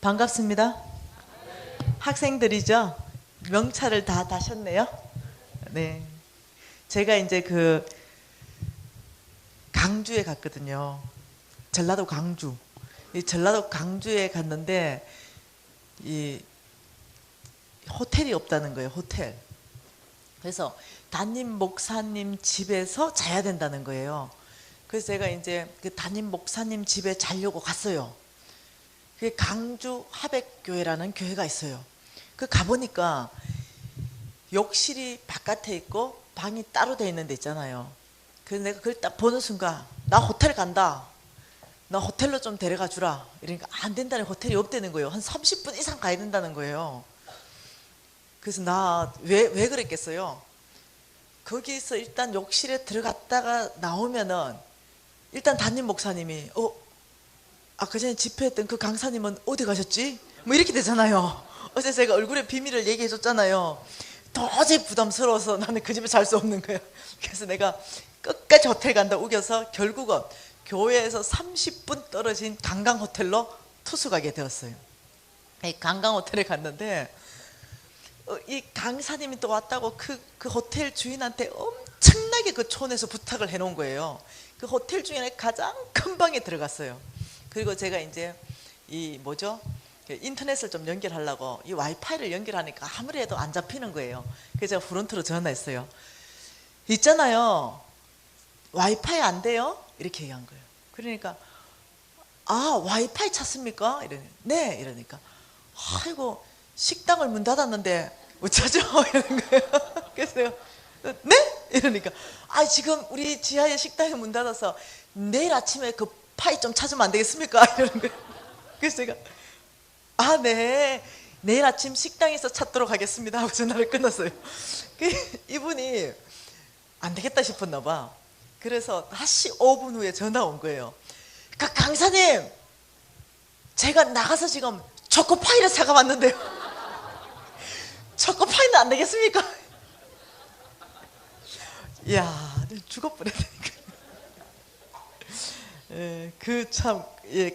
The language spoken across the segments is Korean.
반갑습니다. 학생들이죠? 명찰을 다 다셨네요. 네. 제가 이제 강주에 갔거든요. 전라도 강주. 이 전라도 강주에 갔는데 이 호텔이 없다는 거예요. 호텔. 그래서 담임 목사님 집에서 자야 된다는 거예요. 그래서 제가 이제 그 담임 목사님 집에 자려고 갔어요. 그게 강주 하백교회라는 교회가 있어요. 그 가보니까 욕실이 바깥에 있고 방이 따로 돼 있는 데 있잖아요. 그래서 내가 그걸 딱 보는 순간 나 호텔 간다. 나 호텔로 좀 데려가 주라. 이러니까 안 된다는, 호텔이 없다는 거예요. 한 30분 이상 가야 된다는 거예요. 그래서 나 왜 그랬겠어요? 거기서 일단 욕실에 들어갔다가 나오면은 일단 담임 목사님이 아까 전에 집회했던 그 강사님은 어디 가셨지? 뭐 이렇게 되잖아요. 어제 제가 얼굴의 비밀을 얘기해 줬잖아요. 도저히 부담스러워서 나는 그 집에 잘 수 없는 거예요. 그래서 내가 끝까지 호텔 간다 우겨서 결국은 교회에서 30분 떨어진 관광호텔로 투숙하게 되었어요. 관광호텔에 갔는데 이 강사님이 또 왔다고 그 호텔 주인한테 엄청나게 그 촌에서 부탁을 해놓은 거예요. 그 호텔 주인의 가장 큰 방에 들어갔어요. 그리고 제가 이제 인터넷을 좀 연결하려고 이 와이파이를 연결하니까 아무리 해도 안 잡히는 거예요. 그래서 제가 프론트로 전화했어요. 있잖아요, 와이파이 안 돼요? 이렇게 얘기한 거예요. 그러니까 와이파이 찾습니까? 네. 이러니까 아이고 식당을 문 닫았는데 어쩌죠? 이러는 거예요. 그래서 내가 네? 이러니까 지금 우리 지하에 식당이 문 닫아서 내일 아침에 그 파이 좀 찾으면 안 되겠습니까? 이러는 거예요. 그래서 제가 네, 내일 아침 식당에서 찾도록 하겠습니다 하고 전화를 끊었어요. 이분이 안 되겠다 싶었나 봐. 그래서 다시 5분 후에 전화 온 거예요. 강사님, 제가 나가서 지금 초코파이를 사가 왔는데요. 초코파이는 안 되겠습니까? 이야, 죽을 뻔했다니까.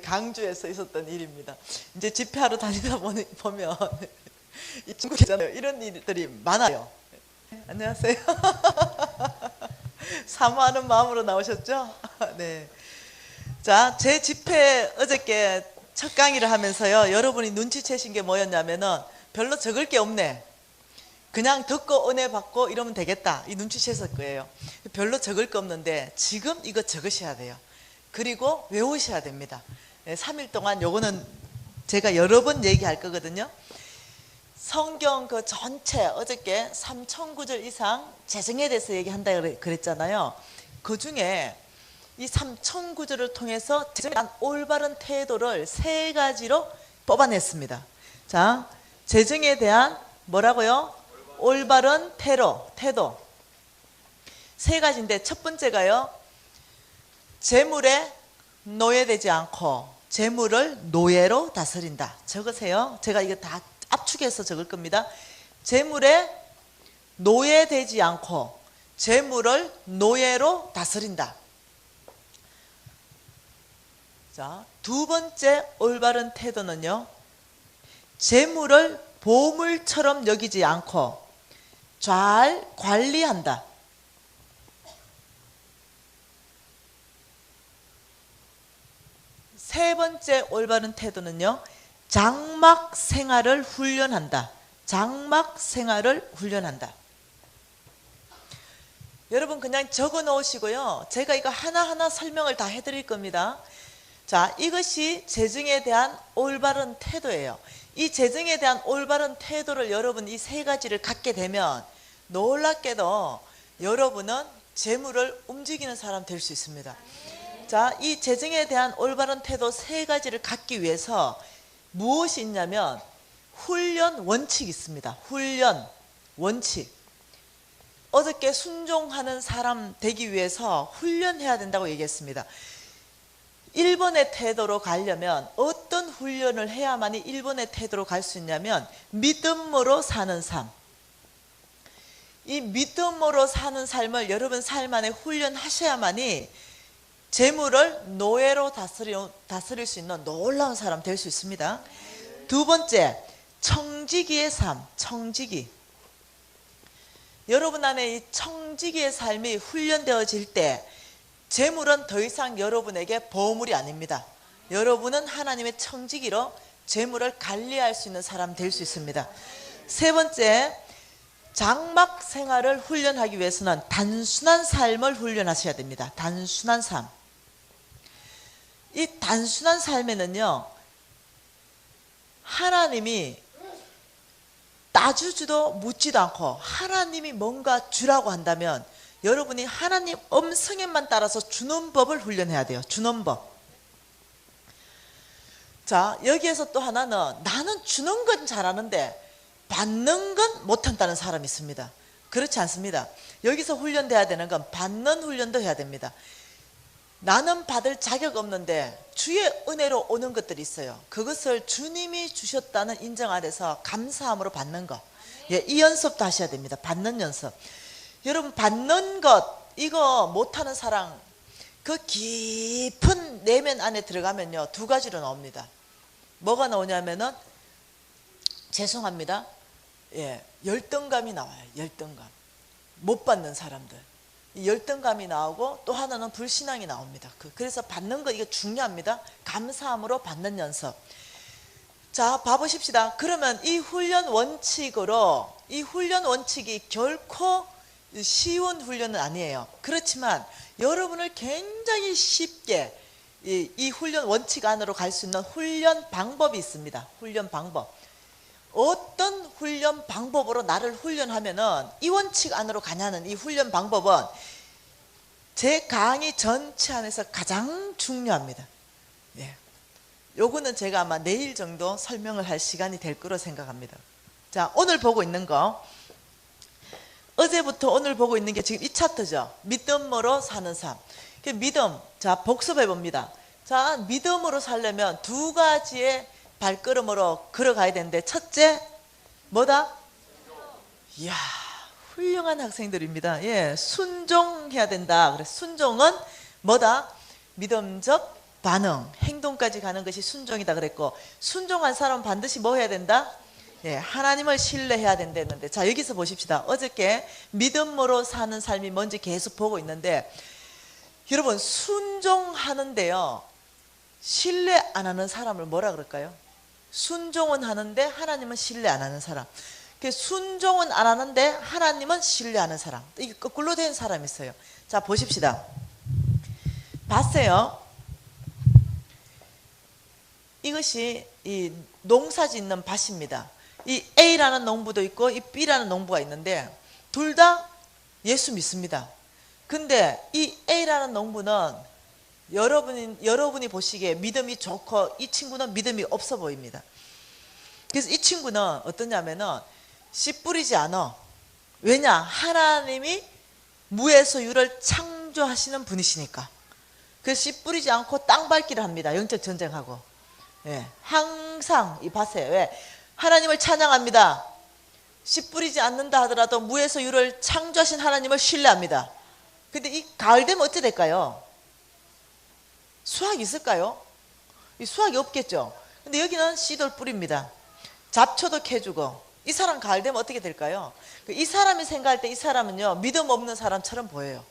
강주에서 있었던 일입니다. 이제 집회하러 다니다 보면 이 중국이잖아요. 이런 일들이 많아요. 안녕하세요. 사모하는 마음으로 나오셨죠? 네. 자, 제 집회 어저께 첫 강의를 하면서요, 여러분이 눈치채신 게 뭐였냐면은 별로 적을 게 없네. 그냥 듣고 은혜 받고 이러면 되겠다. 이 눈치챘을 거예요. 별로 적을 거 없는데 지금 이거 적으셔야 돼요. 그리고 외우셔야 됩니다. 3일 동안 요거는 제가 여러 번 얘기할 거거든요. 성경 그 전체 어저께 3,000구절 이상 재정에 대해서 얘기한다 그랬잖아요. 그 중에 이 3,000구절을 통해서 재정에 대한 올바른 태도를 3가지로 뽑아냈습니다. 자, 재정에 대한 뭐라고요? 올바른 태도 3가지인데 첫 번째가요, 재물에 노예되지 않고 재물을 노예로 다스린다. 적으세요. 제가 이거 다 압축해서 적을 겁니다. 재물에 노예되지 않고 재물을 노예로 다스린다. 자, 두 번째 올바른 태도는요, 재물을 보물처럼 여기지 않고 잘 관리한다. 세 번째 올바른 태도는요, 장막 생활을 훈련한다. 장막 생활을 훈련한다. 여러분 그냥 적어 놓으시고요, 제가 이거 하나하나 설명을 다 해드릴 겁니다. 자, 이것이 재정에 대한 올바른 태도예요. 이 재정에 대한 올바른 태도를 여러분 이 3가지를 갖게 되면 놀랍게도 여러분은 재물을 움직이는 사람 될 수 있습니다. 자, 이 재정에 대한 올바른 태도 3가지를 갖기 위해서 무엇이 있냐면 훈련 원칙이 있습니다. 훈련 원칙. 어저께 순종하는 사람 되기 위해서 훈련해야 된다고 얘기했습니다. 1번의 태도로 가려면 어떤 훈련을 해야만이 1번의 태도로 갈 수 있냐면 믿음으로 사는 삶. 이 믿음으로 사는 삶을 여러분 삶 안에 훈련하셔야만이 재물을 노예로 다스릴 수 있는 놀라운 사람 될 수 있습니다. 두 번째, 청지기의 삶, 청지기. 여러분 안에 이 청지기의 삶이 훈련되어질 때 재물은 더 이상 여러분에게 보물이 아닙니다. 여러분은 하나님의 청지기로 재물을 관리할 수 있는 사람 될 수 있습니다. 세 번째, 장막 생활을 훈련하기 위해서는 단순한 삶을 훈련하셔야 됩니다. 단순한 삶. 이 단순한 삶에는요, 하나님이 따주지도 묻지도 않고 하나님이 뭔가 주라고 한다면 여러분이 하나님 음성에만 따라서 주는 법을 훈련해야 돼요. 주는 법. 자, 여기에서 또 하나는 나는 주는 건 잘하는데 받는 건 못한다는 사람이 있습니다. 그렇지 않습니다. 여기서 훈련돼야 되는 건 받는 훈련도 해야 됩니다. 나는 받을 자격 없는데 주의 은혜로 오는 것들이 있어요. 그것을 주님이 주셨다는 인정 아래서 감사함으로 받는 것. 예, 이 연습도 하셔야 됩니다. 받는 연습. 여러분, 받는 것 이거 못하는 사람, 그 깊은 내면 안에 들어가면요, 두 가지로 나옵니다. 뭐가 나오냐면은, 죄송합니다, 예, 열등감이 나와요. 열등감. 못 받는 사람들, 열등감이 나오고, 또 하나는 불신앙이 나옵니다. 그래서 받는 거 이거 중요합니다. 감사함으로 받는 연습. 자, 봐보십시다. 그러면 이 훈련 원칙으로, 이 훈련 원칙이 결코 쉬운 훈련은 아니에요. 그렇지만 여러분을 굉장히 쉽게 이 훈련 원칙 안으로 갈 수 있는 훈련 방법이 있습니다. 훈련 방법. 어떤 훈련 방법으로 나를 훈련하면은 이 원칙 안으로 가냐는 이 훈련 방법은 제 강의 전체 안에서 가장 중요합니다. 예. 요거는 제가 아마 내일 정도 설명을 할 시간이 될 거로 생각합니다. 자, 오늘 보고 있는 거, 어제부터 오늘 보고 있는 게 지금 이 차트죠. 믿음으로 사는 삶. 믿음. 자, 복습해 봅니다. 자, 믿음으로 살려면 두 가지의 발걸음으로 걸어가야 되는데, 첫째 뭐다? 이야, 훌륭한 학생들입니다. 예, 순종해야 된다. 그래서 순종은 뭐다? 믿음적 반응, 행동까지 가는 것이 순종이다 그랬고, 순종한 사람은 반드시 뭐 해야 된다? 예, 하나님을 신뢰해야 된다 했는데, 자, 여기서 보십시다. 어저께 믿음으로 사는 삶이 뭔지 계속 보고 있는데, 여러분, 순종하는데요, 신뢰 안 하는 사람을 뭐라 그럴까요? 순종은 하는데 하나님은 신뢰 안 하는 사람. 순종은 안 하는데 하나님은 신뢰하는 사람. 이게 거꾸로 된 사람이 있어요. 자, 보십시다. 봤어요? 이것이 이 농사 짓는 밭입니다. 이 A라는 농부도 있고 이 B라는 농부가 있는데 둘 다 예수 믿습니다. 근데 이 A라는 농부는 여러분이 보시기에 믿음이 좋고 이 친구는 믿음이 없어 보입니다. 그래서 이 친구는 어떠냐면은 씨 뿌리지 않아. 왜냐? 하나님이 무에서 유를 창조하시는 분이시니까. 그래서 씨 뿌리지 않고 땅 밟기를 합니다. 영적 전쟁하고. 예, 항상 이 밭에 왜? 하나님을 찬양합니다. 씨 뿌리지 않는다 하더라도 무에서 유를 창조하신 하나님을 신뢰합니다. 근데 이 가을 되면 어찌 될까요? 수확이 있을까요? 이 수확이 없겠죠. 근데 여기는 씨도 뿌립니다. 잡초도 캐주고. 이 사람 가을 되면 어떻게 될까요? 이 사람이 생각할 때 이 사람은요, 믿음 없는 사람처럼 보여요.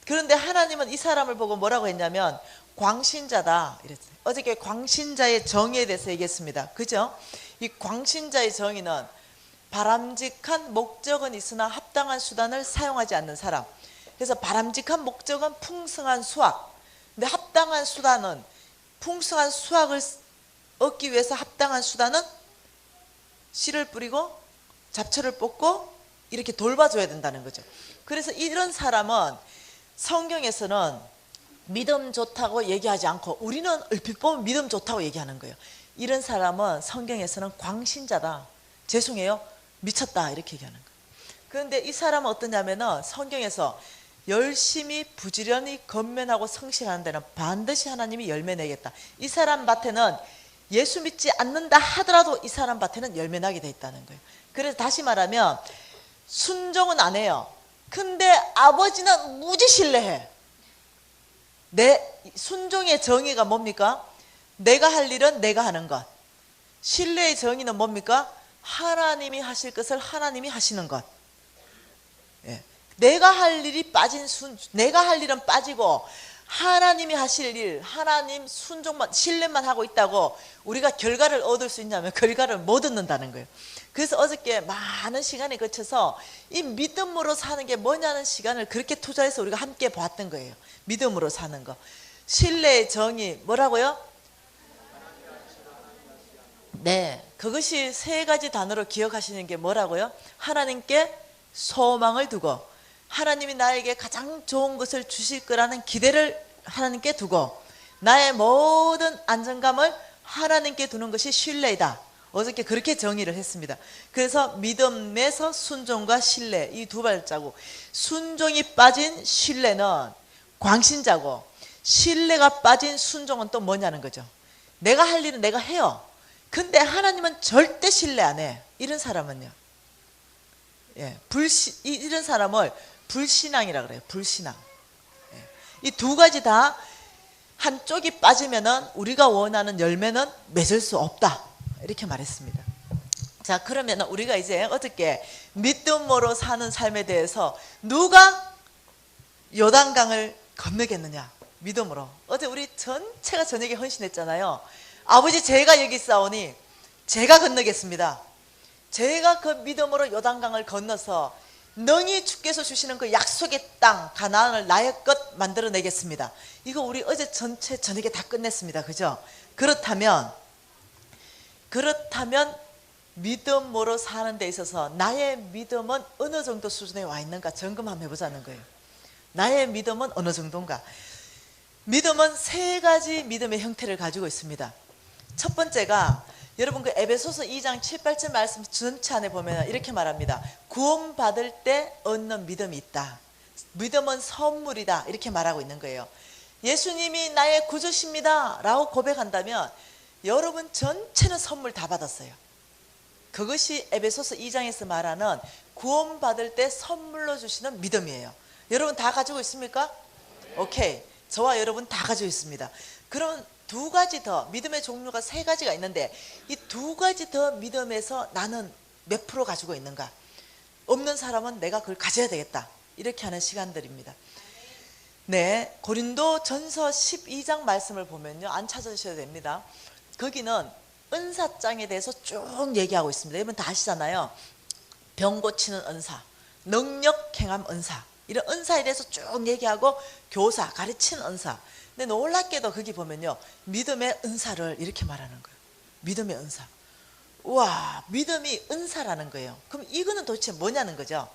그런데 하나님은 이 사람을 보고 뭐라고 했냐면 광신자다 이랬어요. 어저께 광신자의 정의에 대해서 얘기했습니다. 그죠? 이 광신자의 정의는 바람직한 목적은 있으나 합당한 수단을 사용하지 않는 사람. 그래서 바람직한 목적은 풍성한 수확. 근데 합당한 수단은, 풍성한 수확을 얻기 위해서 합당한 수단은 씨를 뿌리고 잡초를 뽑고 이렇게 돌봐줘야 된다는 거죠. 그래서 이런 사람은 성경에서는 믿음 좋다고 얘기하지 않고 우리는 얼핏 보면 믿음 좋다고 얘기하는 거예요. 이런 사람은 성경에서는 광신자다. 죄송해요, 미쳤다 이렇게 얘기하는 거예요. 그런데 이 사람은 어떠냐면은 성경에서 열심히 부지런히 건면하고 성실하는 데는 반드시 하나님이 열매 내겠다. 이 사람 밭에는 예수 믿지 않는다 하더라도 이 사람 밭에는 열매 나게 돼 있다는 거예요. 그래서 다시 말하면 순종은 안 해요. 근데 아버지는 무지 신뢰해. 내 순종의 정의가 뭡니까? 내가 할 일은 내가 하는 것. 신뢰의 정의는 뭡니까? 하나님이 하실 것을 하나님이 하시는 것. 예. 내가 할 일이 빠진 내가 할 일은 빠지고 하나님이 하실 일, 하나님 순종만, 신뢰만 하고 있다고 우리가 결과를 얻을 수 있냐면 결과를 못 얻는다는 거예요. 그래서 어저께 많은 시간에 거쳐서 이 믿음으로 사는 게 뭐냐는 시간을 그렇게 투자해서 우리가 함께 봤던 거예요. 믿음으로 사는 거. 신뢰의 정의, 뭐라고요? 네, 그것이 세 가지 단어로 기억하시는 게 뭐라고요? 하나님께 소망을 두고, 하나님이 나에게 가장 좋은 것을 주실 거라는 기대를 하나님께 두고, 나의 모든 안정감을 하나님께 두는 것이 신뢰이다. 어저께 그렇게 정의를 했습니다. 그래서 믿음에서 순종과 신뢰, 이 두 발자국. 순종이 빠진 신뢰는 광신자고, 신뢰가 빠진 순종은 또 뭐냐는 거죠. 내가 할 일은 내가 해요. 근데 하나님은 절대 신뢰 안 해. 이런 사람은요. 예, 이런 사람을 불신앙이라 그래요. 불신앙. 예, 이 두 가지 다 한쪽이 빠지면은 우리가 원하는 열매는 맺을 수 없다. 이렇게 말했습니다. 자, 그러면 우리가 이제 어떻게 믿음으로 사는 삶에 대해서 누가 요단강을 건너겠느냐? 믿음으로. 어제 우리 전체가 저녁에 헌신했잖아요. 아버지, 제가 여기 있사오니 제가 건너겠습니다. 제가 그 믿음으로 요단강을 건너서 능히 주께서 주시는 그 약속의 땅 가나안을 나의 것 만들어내겠습니다. 이거 우리 어제 전체 저녁에 다 끝냈습니다. 그죠? 그렇다면 믿음으로 사는 데 있어서 나의 믿음은 어느 정도 수준에 와 있는가 점검 한번 해보자는 거예요. 나의 믿음은 어느 정도인가? 믿음은 세 가지 믿음의 형태를 가지고 있습니다. 첫 번째가 여러분 그 에베소서 2장 7, 8절 말씀 전체 안에 보면 이렇게 말합니다. 구원받을 때 얻는 믿음이 있다. 믿음은 선물이다. 이렇게 말하고 있는 거예요. 예수님이 나의 구주십니다 라고 고백한다면 여러분 전체는 선물 다 받았어요. 그것이 에베소서 2장에서 말하는 구원받을 때 선물로 주시는 믿음이에요. 여러분 다 가지고 있습니까? 오케이. 저와 여러분 다 가지고 있습니다. 그럼 두 가지 더, 믿음의 종류가 세 가지가 있는데 이 두 가지 더 믿음에서 나는 몇 프로 가지고 있는가? 없는 사람은 내가 그걸 가져야 되겠다. 이렇게 하는 시간들입니다. 네, 고린도 전서 12장 말씀을 보면요, 안 찾으셔도 됩니다. 거기는 은사장에 대해서 쭉 얘기하고 있습니다. 여러분 다 아시잖아요. 병 고치는 은사, 능력 행함 은사, 이런 은사에 대해서 쭉 얘기하고 교사, 가르치는 은사. 근데 놀랍게도 거기 보면요, 믿음의 은사를 이렇게 말하는 거예요. 믿음의 은사. 우와, 믿음이 은사라는 거예요. 그럼 이거는 도대체 뭐냐는 거죠.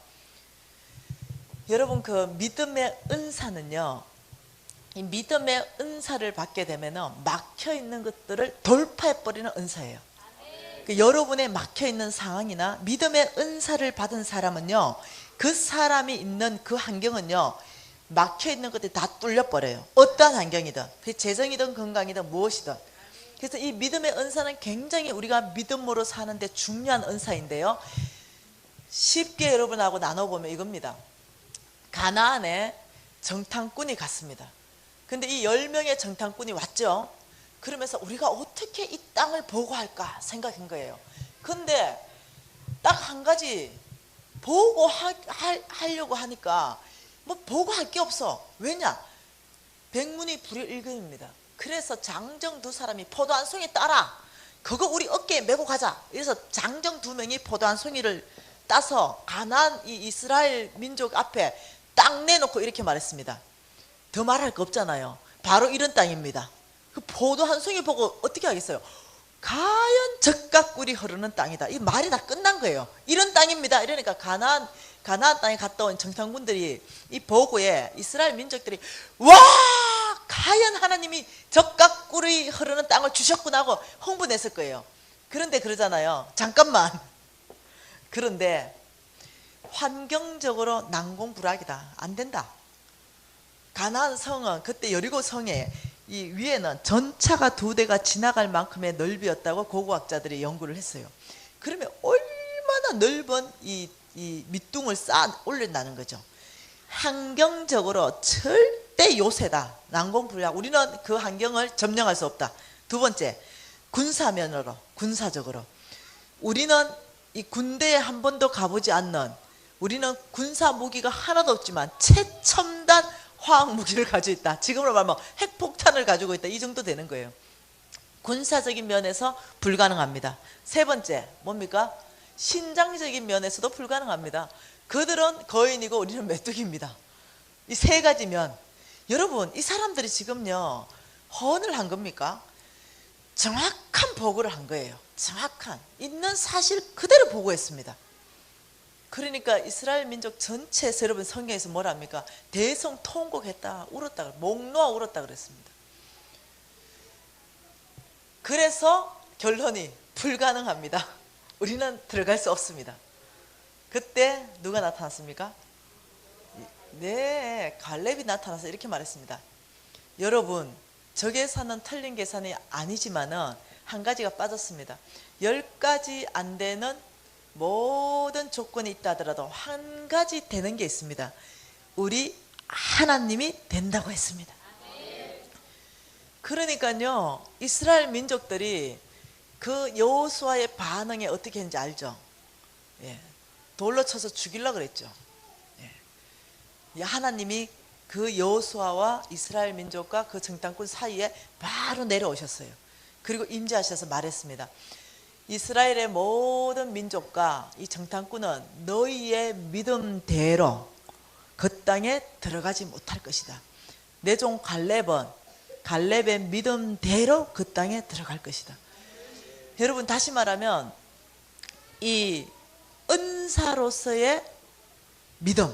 여러분 그 믿음의 은사는요, 이 믿음의 은사를 받게 되면 막혀있는 것들을 돌파해버리는 은사예요. 여러분의 막혀있는 상황이나 믿음의 은사를 받은 사람은요, 그 사람이 있는 그 환경은요, 막혀있는 것들이 다 뚫려버려요. 어떠한 환경이든, 재정이든 건강이든 무엇이든. 그래서 이 믿음의 은사는 굉장히 우리가 믿음으로 사는데 중요한 은사인데요, 쉽게 여러분하고 나눠보면 이겁니다. 가나안에 정탐꾼이 갔습니다. 근데 이 10명의 정탐꾼이 왔죠. 그러면서 우리가 어떻게 이 땅을 보고할까 생각한 거예요. 근데 딱 한 가지 보고하려고 하니까 뭐 보고할 게 없어. 왜냐? 백문이 불여일견입니다. 그래서 장정 두 사람이 포도 한 송이 따라, 그거 우리 어깨에 메고 가자. 그래서 장정 두 명이 포도 한 송이를 따서 가나안 이 이스라엘 민족 앞에 딱 내놓고 이렇게 말했습니다. 더 말할 거 없잖아요. 바로 이런 땅입니다. 그 포도 한 송이 보고 어떻게 하겠어요? 과연 젖과 꿀이 흐르는 땅이다. 이 말이 다 끝난 거예요. 이런 땅입니다. 이러니까 가나안 땅에 갔다 온 정탐꾼들이 이 보고에 이스라엘 민족들이 와, 과연 하나님이 젖과 꿀이 흐르는 땅을 주셨구나 하고 흥분했을 거예요. 그런데 그러잖아요. 잠깐만. 그런데 환경적으로 난공불락이다. 안 된다. 가나안 성은 그때 여리고 성에 이 위에는 전차가 2대가 지나갈 만큼의 넓이였다고 고고학자들이 연구를 했어요. 그러면 얼마나 넓은 이 밑둥을 쌓아 올린다는 거죠. 환경적으로 절대 요새다. 난공불락. 우리는 그 환경을 점령할 수 없다. 두 번째, 군사적으로 우리는 이 군대에 한 번도 가보지 않는, 우리는 군사 무기가 하나도 없지만 최첨단 화학 무기를 가지고 있다. 지금으로 말하면 핵폭탄을 가지고 있다. 이 정도 되는 거예요. 군사적인 면에서 불가능합니다. 세 번째 뭡니까? 신장적인 면에서도 불가능합니다. 그들은 거인이고 우리는 메뚜기입니다. 이 세 가지 면. 여러분, 이 사람들이 지금요 헌을 한 겁니까? 정확한 보고를 한 거예요. 정확한 있는 사실 그대로 보고했습니다. 그러니까 이스라엘 민족 전체에서, 여러분 성경에서 뭐라 합니까? 대성통곡했다, 울었다, 목 놓아 울었다 그랬습니다. 그래서 결론이 불가능합니다. 우리는 들어갈 수 없습니다. 그때 누가 나타났습니까? 네, 갈렙이 나타나서 이렇게 말했습니다. 여러분, 저 계산은 틀린 계산이 아니지만은 한 가지가 빠졌습니다. 10가지 안 되는 모든 조건이 있다 하더라도 한 가지 되는 게 있습니다. 우리 하나님이 된다고 했습니다. 그러니까요, 이스라엘 민족들이 그 여호수아의 반응에 어떻게 했는지 알죠? 예, 돌로 쳐서 죽이려고 그랬죠. 예, 하나님이 그 여호수아와 이스라엘 민족과 그 정탐꾼 사이에 바로 내려오셨어요. 그리고 임재하셔서 말했습니다. 이스라엘의 모든 민족과 이 정탐꾼은 너희의 믿음대로 그 땅에 들어가지 못할 것이다. 내 종 갈렙의 믿음대로 그 땅에 들어갈 것이다. 여러분, 다시 말하면 이 은사로서의 믿음,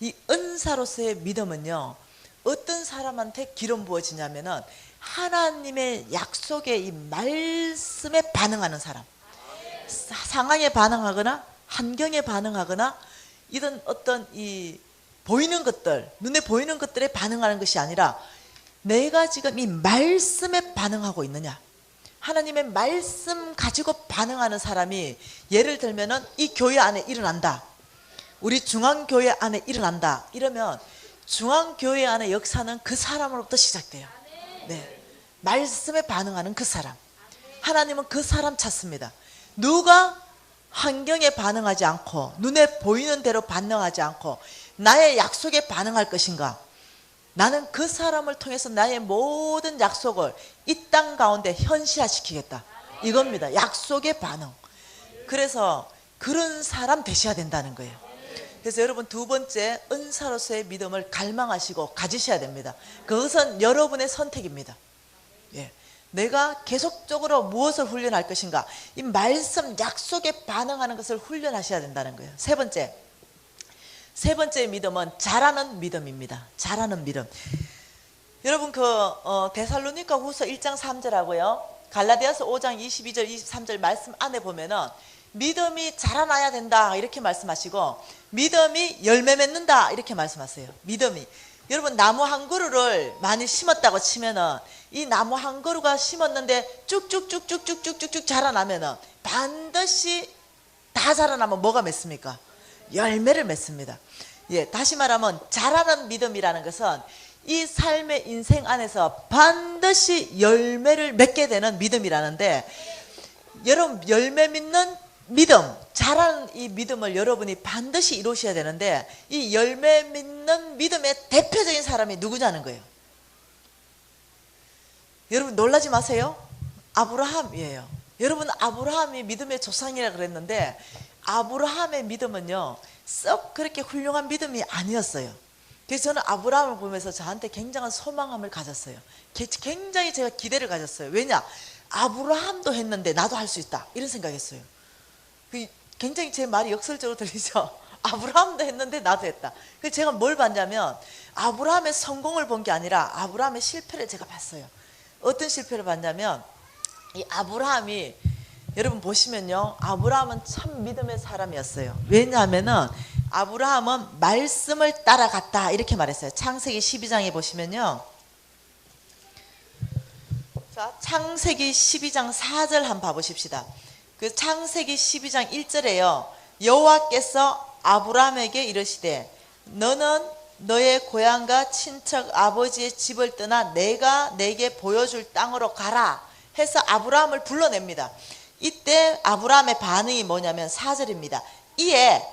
이 은사로서의 믿음은요 어떤 사람한테 기름 부어지냐면은 하나님의 약속의 이 말씀에 반응하는 사람, 상황에 반응하거나 환경에 반응하거나 이런 어떤 이 보이는 것들, 눈에 보이는 것들에 반응하는 것이 아니라 내가 지금 이 말씀에 반응하고 있느냐, 하나님의 말씀 가지고 반응하는 사람이, 예를 들면은 이 교회 안에 일어난다, 우리 중앙교회 안에 일어난다 이러면 중앙교회 안의 역사는 그 사람으로부터 시작돼요. 네, 말씀에 반응하는 그 사람, 하나님은 그 사람 찾습니다. 누가 환경에 반응하지 않고 눈에 보이는 대로 반응하지 않고 나의 약속에 반응할 것인가, 나는 그 사람을 통해서 나의 모든 약속을 이 땅 가운데 현실화시키겠다, 이겁니다. 약속의 반응. 그래서 그런 사람 되셔야 된다는 거예요. 그래서 여러분, 두 번째, 은사로서의 믿음을 갈망하시고 가지셔야 됩니다. 그것은 여러분의 선택입니다. 예, 내가 계속적으로 무엇을 훈련할 것인가, 이 말씀 약속에 반응하는 것을 훈련하셔야 된다는 거예요. 세 번째 믿음은 잘하는 믿음입니다. 잘하는 믿음. 여러분, 데살로니가 후서 1장 3절하고요 갈라디아서 5장 22절 23절 말씀 안에 보면은 믿음이 자라나야 된다 이렇게 말씀하시고, 믿음이 열매 맺는다 이렇게 말씀하세요. 믿음이, 여러분 나무 한 그루를 많이 심었다고 치면은 이 나무 한 그루가 심었는데 쭉쭉쭉쭉쭉쭉쭉 자라나면은 반드시 다 자라나면 뭐가 맺습니까? 열매를 맺습니다. 예, 다시 말하면 자라는 믿음이라는 것은 이 삶의 인생 안에서 반드시 열매를 맺게 되는 믿음이라는데, 여러분 열매 맺는 믿음, 자라는 이 믿음을 여러분이 반드시 이루셔야 되는데, 이 열매 맺는 믿음의 대표적인 사람이 누구냐는 거예요. 여러분 놀라지 마세요. 아브라함이에요. 여러분, 아브라함이 믿음의 조상이라 그랬는데 아브라함의 믿음은요 썩 그렇게 훌륭한 믿음이 아니었어요. 그래서 저는 아브라함을 보면서 저한테 굉장한 소망감을 가졌어요. 굉장히 제가 기대를 가졌어요. 왜냐? 아브라함도 했는데 나도 할 수 있다 이런 생각했어요. 굉장히 제 말이 역설적으로 들리죠. 아브라함도 했는데 나도 했다. 그래서 제가 뭘 봤냐면 아브라함의 성공을 본 게 아니라 아브라함의 실패를 제가 봤어요. 어떤 실패를 봤냐면, 이 아브라함이, 여러분 보시면요 아브라함은 참 믿음의 사람이었어요. 왜냐하면은 아브라함은 말씀을 따라갔다 이렇게 말했어요. 창세기 12장에 보시면요, 자 창세기 12장 4절 한번 봐보십시다. 그 창세기 12장 1절에요 여호와께서 아브라함에게 이르시되 너는 너의 고향과 친척 아버지의 집을 떠나 내가 내게 보여줄 땅으로 가라 해서 아브라함을 불러냅니다. 이때 아브라함의 반응이 뭐냐면 4절입니다. 이에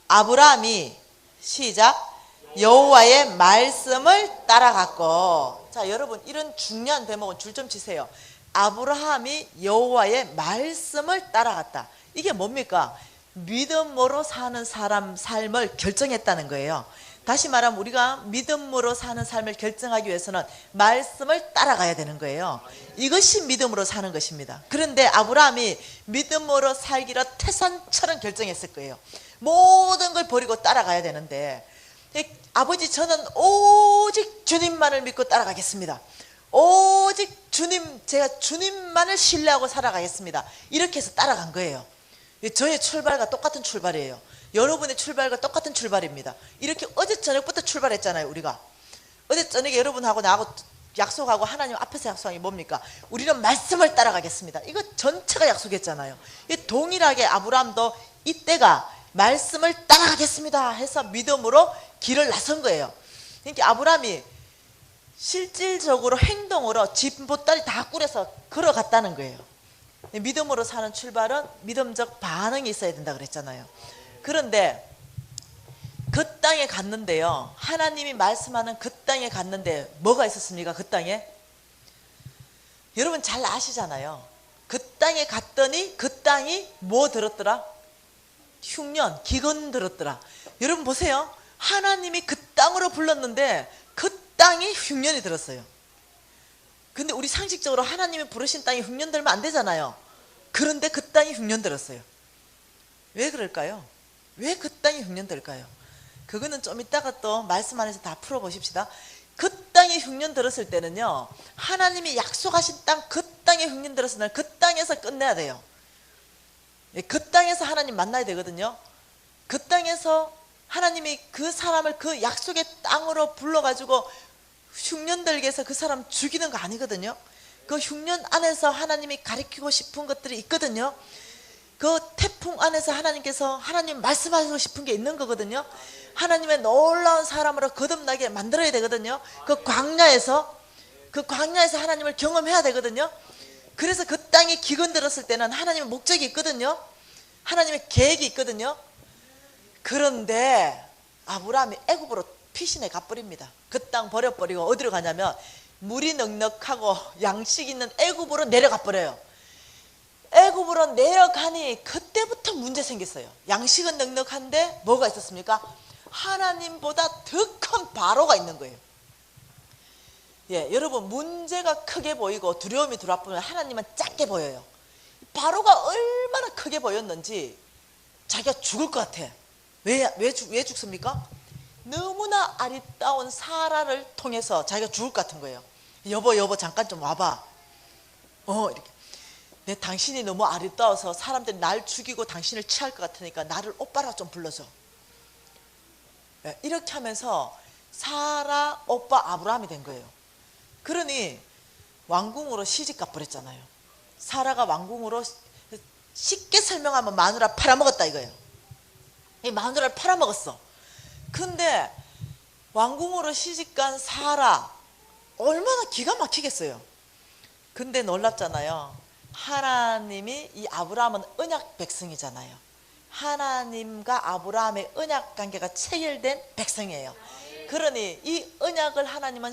아브라함이 시작 여호와의 말씀을 따라갔고. 자, 여러분 이런 중요한 대목은 줄 좀 치세요. 아브라함이 여호와의 말씀을 따라갔다. 이게 뭡니까? 믿음으로 사는 사람 삶을 결정했다는 거예요. 다시 말하면 우리가 믿음으로 사는 삶을 결정하기 위해서는 말씀을 따라가야 되는 거예요. 이것이 믿음으로 사는 것입니다. 그런데 아브라함이 믿음으로 살기로 태산처럼 결정했을 거예요. 모든 걸 버리고 따라가야 되는데, 아버지 저는 오직 주님만을 믿고 따라가겠습니다. 오직 주님, 제가 주님만을 신뢰하고 살아가겠습니다. 이렇게 해서 따라간 거예요. 저의 출발과 똑같은 출발이에요. 여러분의 출발과 똑같은 출발입니다. 이렇게 어제 저녁부터 출발했잖아요. 우리가 어제 저녁에 여러분하고 나하고 약속하고 하나님 앞에서 약속한 게 뭡니까? 우리는 말씀을 따라가겠습니다. 이거 전체가 약속했잖아요. 동일하게 아브라함도 이때가 말씀을 따라가겠습니다 해서 믿음으로 길을 나선 거예요. 그러니까 아브라함이 실질적으로 행동으로 집 보따리 다 꾸려서 걸어갔다는 거예요. 믿음으로 사는 출발은 믿음적 반응이 있어야 된다 그랬잖아요. 그런데 그 땅에 갔는데요, 하나님이 말씀하는 그 땅에 갔는데 뭐가 있었습니까? 그 땅에 여러분 잘 아시잖아요. 그 땅에 갔더니 그 땅이 뭐 들었더라? 흉년, 기근 들었더라. 여러분 보세요. 하나님이 그 땅으로 불렀는데 그 땅이 흉년이 들었어요. 근데 우리 상식적으로 하나님이 부르신 땅이 흉년 들면 안 되잖아요. 그런데 그 땅이 흉년 들었어요. 왜 그럴까요? 왜 그 땅이 흉년 들까요? 그거는 좀 이따가 또 말씀 안에서 다 풀어보십시다. 그 땅에 흉년 들었을 때는요, 하나님이 약속하신 땅, 그 땅에 흉년 들었을 때는 그 땅에서 끝내야 돼요. 그 땅에서 하나님 만나야 되거든요. 그 땅에서 하나님이 그 사람을 그 약속의 땅으로 불러가지고 흉년 들게 해서 그 사람 죽이는 거 아니거든요. 그 흉년 안에서 하나님이 가르치고 싶은 것들이 있거든요. 그 태풍 안에서 하나님께서 하나님 말씀하시고 싶은 게 있는 거거든요. 하나님의 놀라운 사람으로 거듭나게 만들어야 되거든요. 그 광야에서 하나님을 경험해야 되거든요. 그래서 그 땅이 기근 들었을 때는 하나님의 목적이 있거든요. 하나님의 계획이 있거든요. 그런데 아브라함이 애굽으로 피신해 가버립니다. 그 땅 버려버리고 어디로 가냐면 물이 넉넉하고 양식 있는 애굽으로 내려가 버려요. 애굽으로 내려가니 그때부터 문제 생겼어요. 양식은 넉넉한데 뭐가 있었습니까? 하나님보다 더 큰 바로가 있는 거예요. 여러분 문제가 크게 보이고 두려움이 들어와보면 하나님은 작게 보여요. 바로가 얼마나 크게 보였는지 자기가 죽을 것 같아. 왜 죽습니까? 너무나 아리따운 사라를 통해서 자기가 죽을 것 같은 거예요. 여보 잠깐 좀 와봐. 이렇게 당신이 너무 아리따워서 사람들이 날 죽이고 당신을 취할 것 같으니까 나를 오빠라 좀 불러줘. 이렇게 하면서 사라 오빠 아브라함이 된 거예요. 그러니 왕궁으로 시집가 버렸잖아요. 사라가 왕궁으로, 쉽게 설명하면 마누라 팔아먹었다 이거예요. 이 마누라를 팔아먹었어. 근데 왕궁으로 시집간 사라 얼마나 기가 막히겠어요. 근데 놀랍잖아요. 하나님이, 이 아브라함은 언약 백성이잖아요. 하나님과 아브라함의 언약 관계가 체결된 백성이에요. 그러니 이 언약을 하나님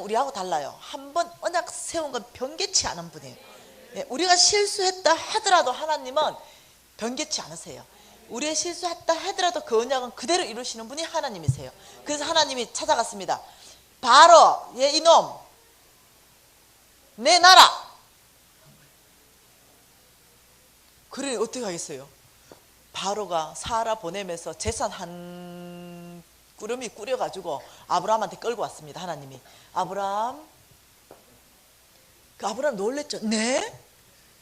우리하고 달라요. 한번 언약 세운 건 변개치 않은 분이에요. 우리가 실수했다 하더라도 하나님은 변개치 않으세요. 우리의 실수했다 하더라도 그 언약은 그대로 이루시는 분이 하나님이세요. 그래서 하나님이 찾아갔습니다. 바로 이놈 내놔라. 그래 어떻게 하겠어요? 바로가 사라 보내면서 재산 한 꾸러미 꾸려가지고 아브라함한테 끌고 왔습니다. 하나님이. 아브라함 놀랬죠. 네?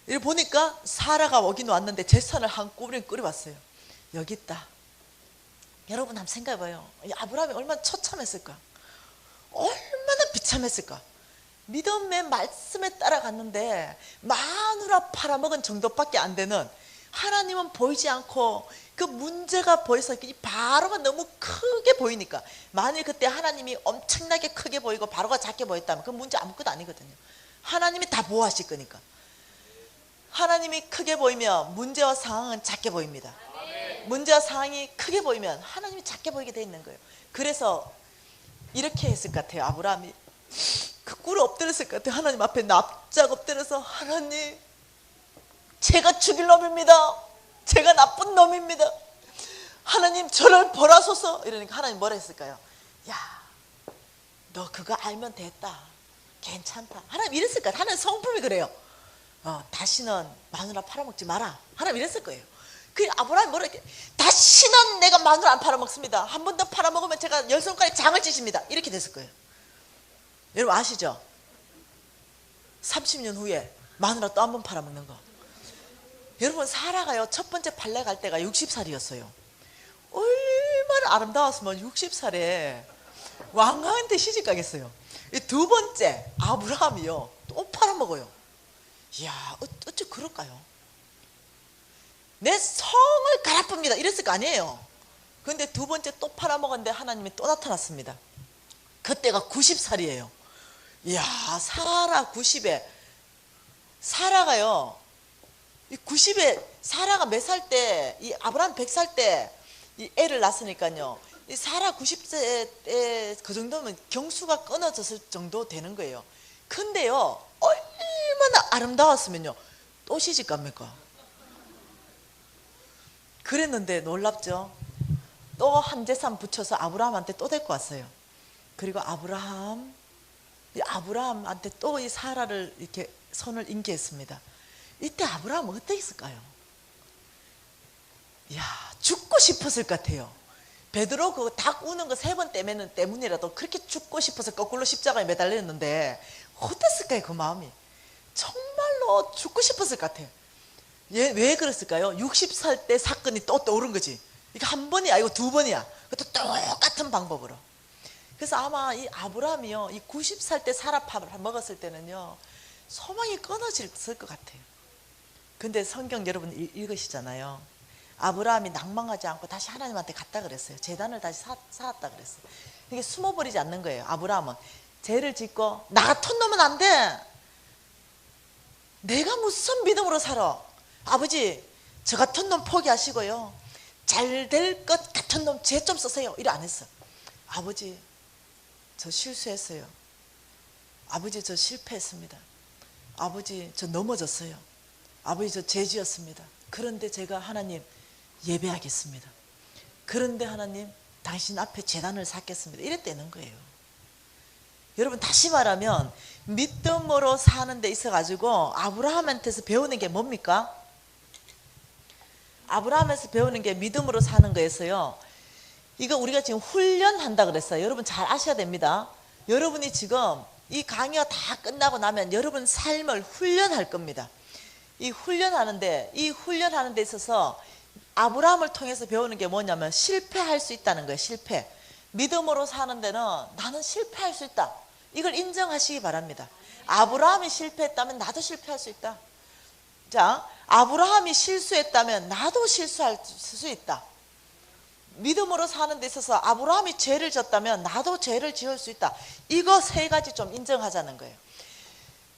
이렇게 보니까 사라가 오긴 왔는데 재산을 한 꾸러미 꾸려왔어요. 여기 있다. 여러분 한번 생각해봐요. 아브라함이 얼마나 처참했을까? 얼마나 비참했을까? 믿음의 말씀에 따라갔는데 마누라 팔아먹은 정도밖에 안 되는, 하나님은 보이지 않고 그 문제가 보여서 이 바로가 너무 크게 보이니까, 만일 그때 하나님이 엄청나게 크게 보이고 바로가 작게 보였다면 그 문제 아무것도 아니거든요. 하나님이 다 보호하실 거니까. 하나님이 크게 보이면 문제와 상황은 작게 보입니다. 문제와 상황이 크게 보이면 하나님이 작게 보이게 돼 있는 거예요. 그래서 이렇게 했을 것 같아요. 아브라함이 그 꿇어 엎드렸을 것 같아요. 하나님 앞에 납작 엎드려서, 하나님, 제가 죽일 놈입니다. 제가 나쁜 놈입니다. 하나님, 저를 벌하소서. 이러니까 하나님 뭐라 했을까요? 야, 너 그거 알면 됐다. 괜찮다. 하나님 이랬을 거예요. 하나님 성품이 그래요. 다시는 마누라 팔아먹지 마라. 하나님 이랬을 거예요. 그 아브라함이 뭐라 했게? 다시는 내가 마누라 안 팔아먹습니다. 한 번 더 팔아먹으면 제가 10손가락에 장을 찌십니다. 이렇게 됐을 거예요. 여러분 아시죠? 30년 후에 마누라 또 한 번 팔아먹는 거. 여러분 사라가요, 첫 번째 팔레 갈 때가 60살이었어요. 얼마나 아름다웠으면 60살에 왕한테 시집 가겠어요. 이 두 번째 아브라함이요, 또 팔아먹어요. 이야, 어째 그럴까요? 내 성을 갈아쁩니다 이랬을 거 아니에요. 그런데 두 번째 또 팔아먹었는데 하나님이 또 나타났습니다. 그때가 90살이에요. 이야, 사라 90에, 사라가요, 이 90에, 사라가 몇 살 때, 이 아브라함 100살 때 이 애를 낳았으니까요, 이 사라 90세 때 그 정도면 경수가 끊어졌을 정도 되는 거예요. 근데요, 얼마나 아름다웠으면요, 또 시집 갑니까? 그랬는데 놀랍죠? 또 한 재산 붙여서 아브라함한테 또 데리고 왔어요. 그리고 아브라함한테 또 이 사라를 이렇게 손을 인계했습니다. 이때 아브라함은 어땠을까요? 이야, 죽고 싶었을 것 같아요. 베드로 그거 닭 우는 거 3번 때문이라도 그렇게 죽고 싶어서 거꾸로 십자가에 매달렸는데 어땠을까요? 그 마음이 정말로 죽고 싶었을 것 같아요. 왜 그랬을까요? 60살 때 사건이 또 떠오른 거지. 이게 한 번이 아니고 두 번이야. 그것도 똑같은 방법으로. 그래서 아마 이 아브라함이요, 이 90살 때 사라 먹었을 때는요, 소망이 끊어졌을 것 같아요. 근데 성경 여러분 읽으시잖아요. 아브라함이 낭망하지 않고 다시 하나님한테 갔다 그랬어요. 제단을 다시 쌓았다 그랬어요. 이게 숨어버리지 않는 거예요. 아브라함은 죄를 짓고 나 같은 놈은 안 돼. 내가 무슨 믿음으로 살아. 아버지, 저 같은 놈 포기하시고요, 잘 될 것 같은 놈 죄 좀 쓰세요. 이래 안 했어. 아버지, 저 실수했어요. 아버지, 저 실패했습니다. 아버지, 저 넘어졌어요. 아버지, 저 죄 지었습니다. 그런데 제가 하나님 예배하겠습니다. 그런데 하나님, 당신 앞에 제단을 쌓겠습니다. 이랬다는 거예요. 여러분 다시 말하면 믿음으로 사는 데 있어가지고 아브라함한테서 배우는 게 뭡니까? 아브라함에서 배우는 게 믿음으로 사는 거였어요. 이거 우리가 지금 훈련한다 그랬어요. 여러분 잘 아셔야 됩니다. 여러분이 지금 이 강의가 다 끝나고 나면 여러분 삶을 훈련할 겁니다. 이 훈련하는 데 있어서 아브라함을 통해서 배우는 게 뭐냐면 실패할 수 있다는 거예요. 실패. 믿음으로 사는 데는 나는 실패할 수 있다. 이걸 인정하시기 바랍니다. 아브라함이 실패했다면 나도 실패할 수 있다. 자, 아브라함이 실수했다면 나도 실수할 수 있다. 믿음으로 사는 데 있어서 아브라함이 죄를 졌다면 나도 죄를 지을 수 있다. 이거 3가지 좀 인정하자는 거예요.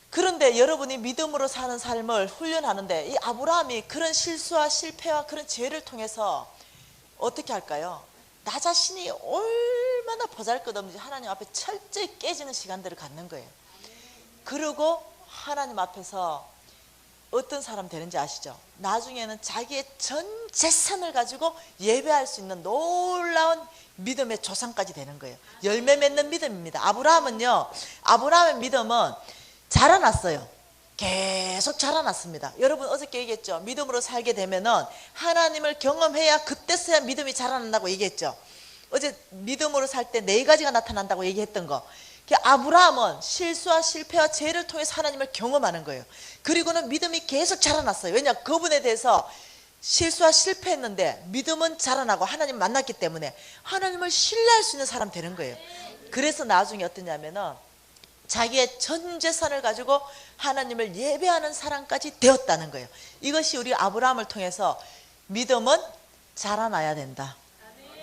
그런데 여러분이 믿음으로 사는 삶을 훈련하는데 이 아브라함이 그런 실수와 실패와 그런 죄를 통해서 어떻게 할까요? 나 자신이 얼마나 보잘것없는지 하나님 앞에 철저히 깨지는 시간들을 갖는 거예요. 그리고 하나님 앞에서 어떤 사람 되는지 아시죠? 나중에는 자기의 전 재산을 가지고 예배할 수 있는 놀라운 믿음의 조상까지 되는 거예요. 열매 맺는 믿음입니다. 아브라함의 믿음은 자라났어요. 계속 자라났습니다. 여러분 어저께 얘기했죠. 믿음으로 살게 되면은 하나님을 경험해야 그때서야 믿음이 자라난다고 얘기했죠. 어제 믿음으로 살 때 4가지가 나타난다고 얘기했던 거. 아브라함은 실수와 실패와 죄를 통해서 하나님을 경험하는 거예요. 그리고는 믿음이 계속 자라났어요. 왜냐? 그분에 대해서 실수와 실패했는데 믿음은 자라나고 하나님 만났기 때문에 하나님을 신뢰할 수 있는 사람 되는 거예요. 그래서 나중에 어떠냐면은 자기의 전 재산을 가지고 하나님을 예배하는 사람까지 되었다는 거예요. 이것이 우리 아브라함을 통해서 믿음은 자라나야 된다.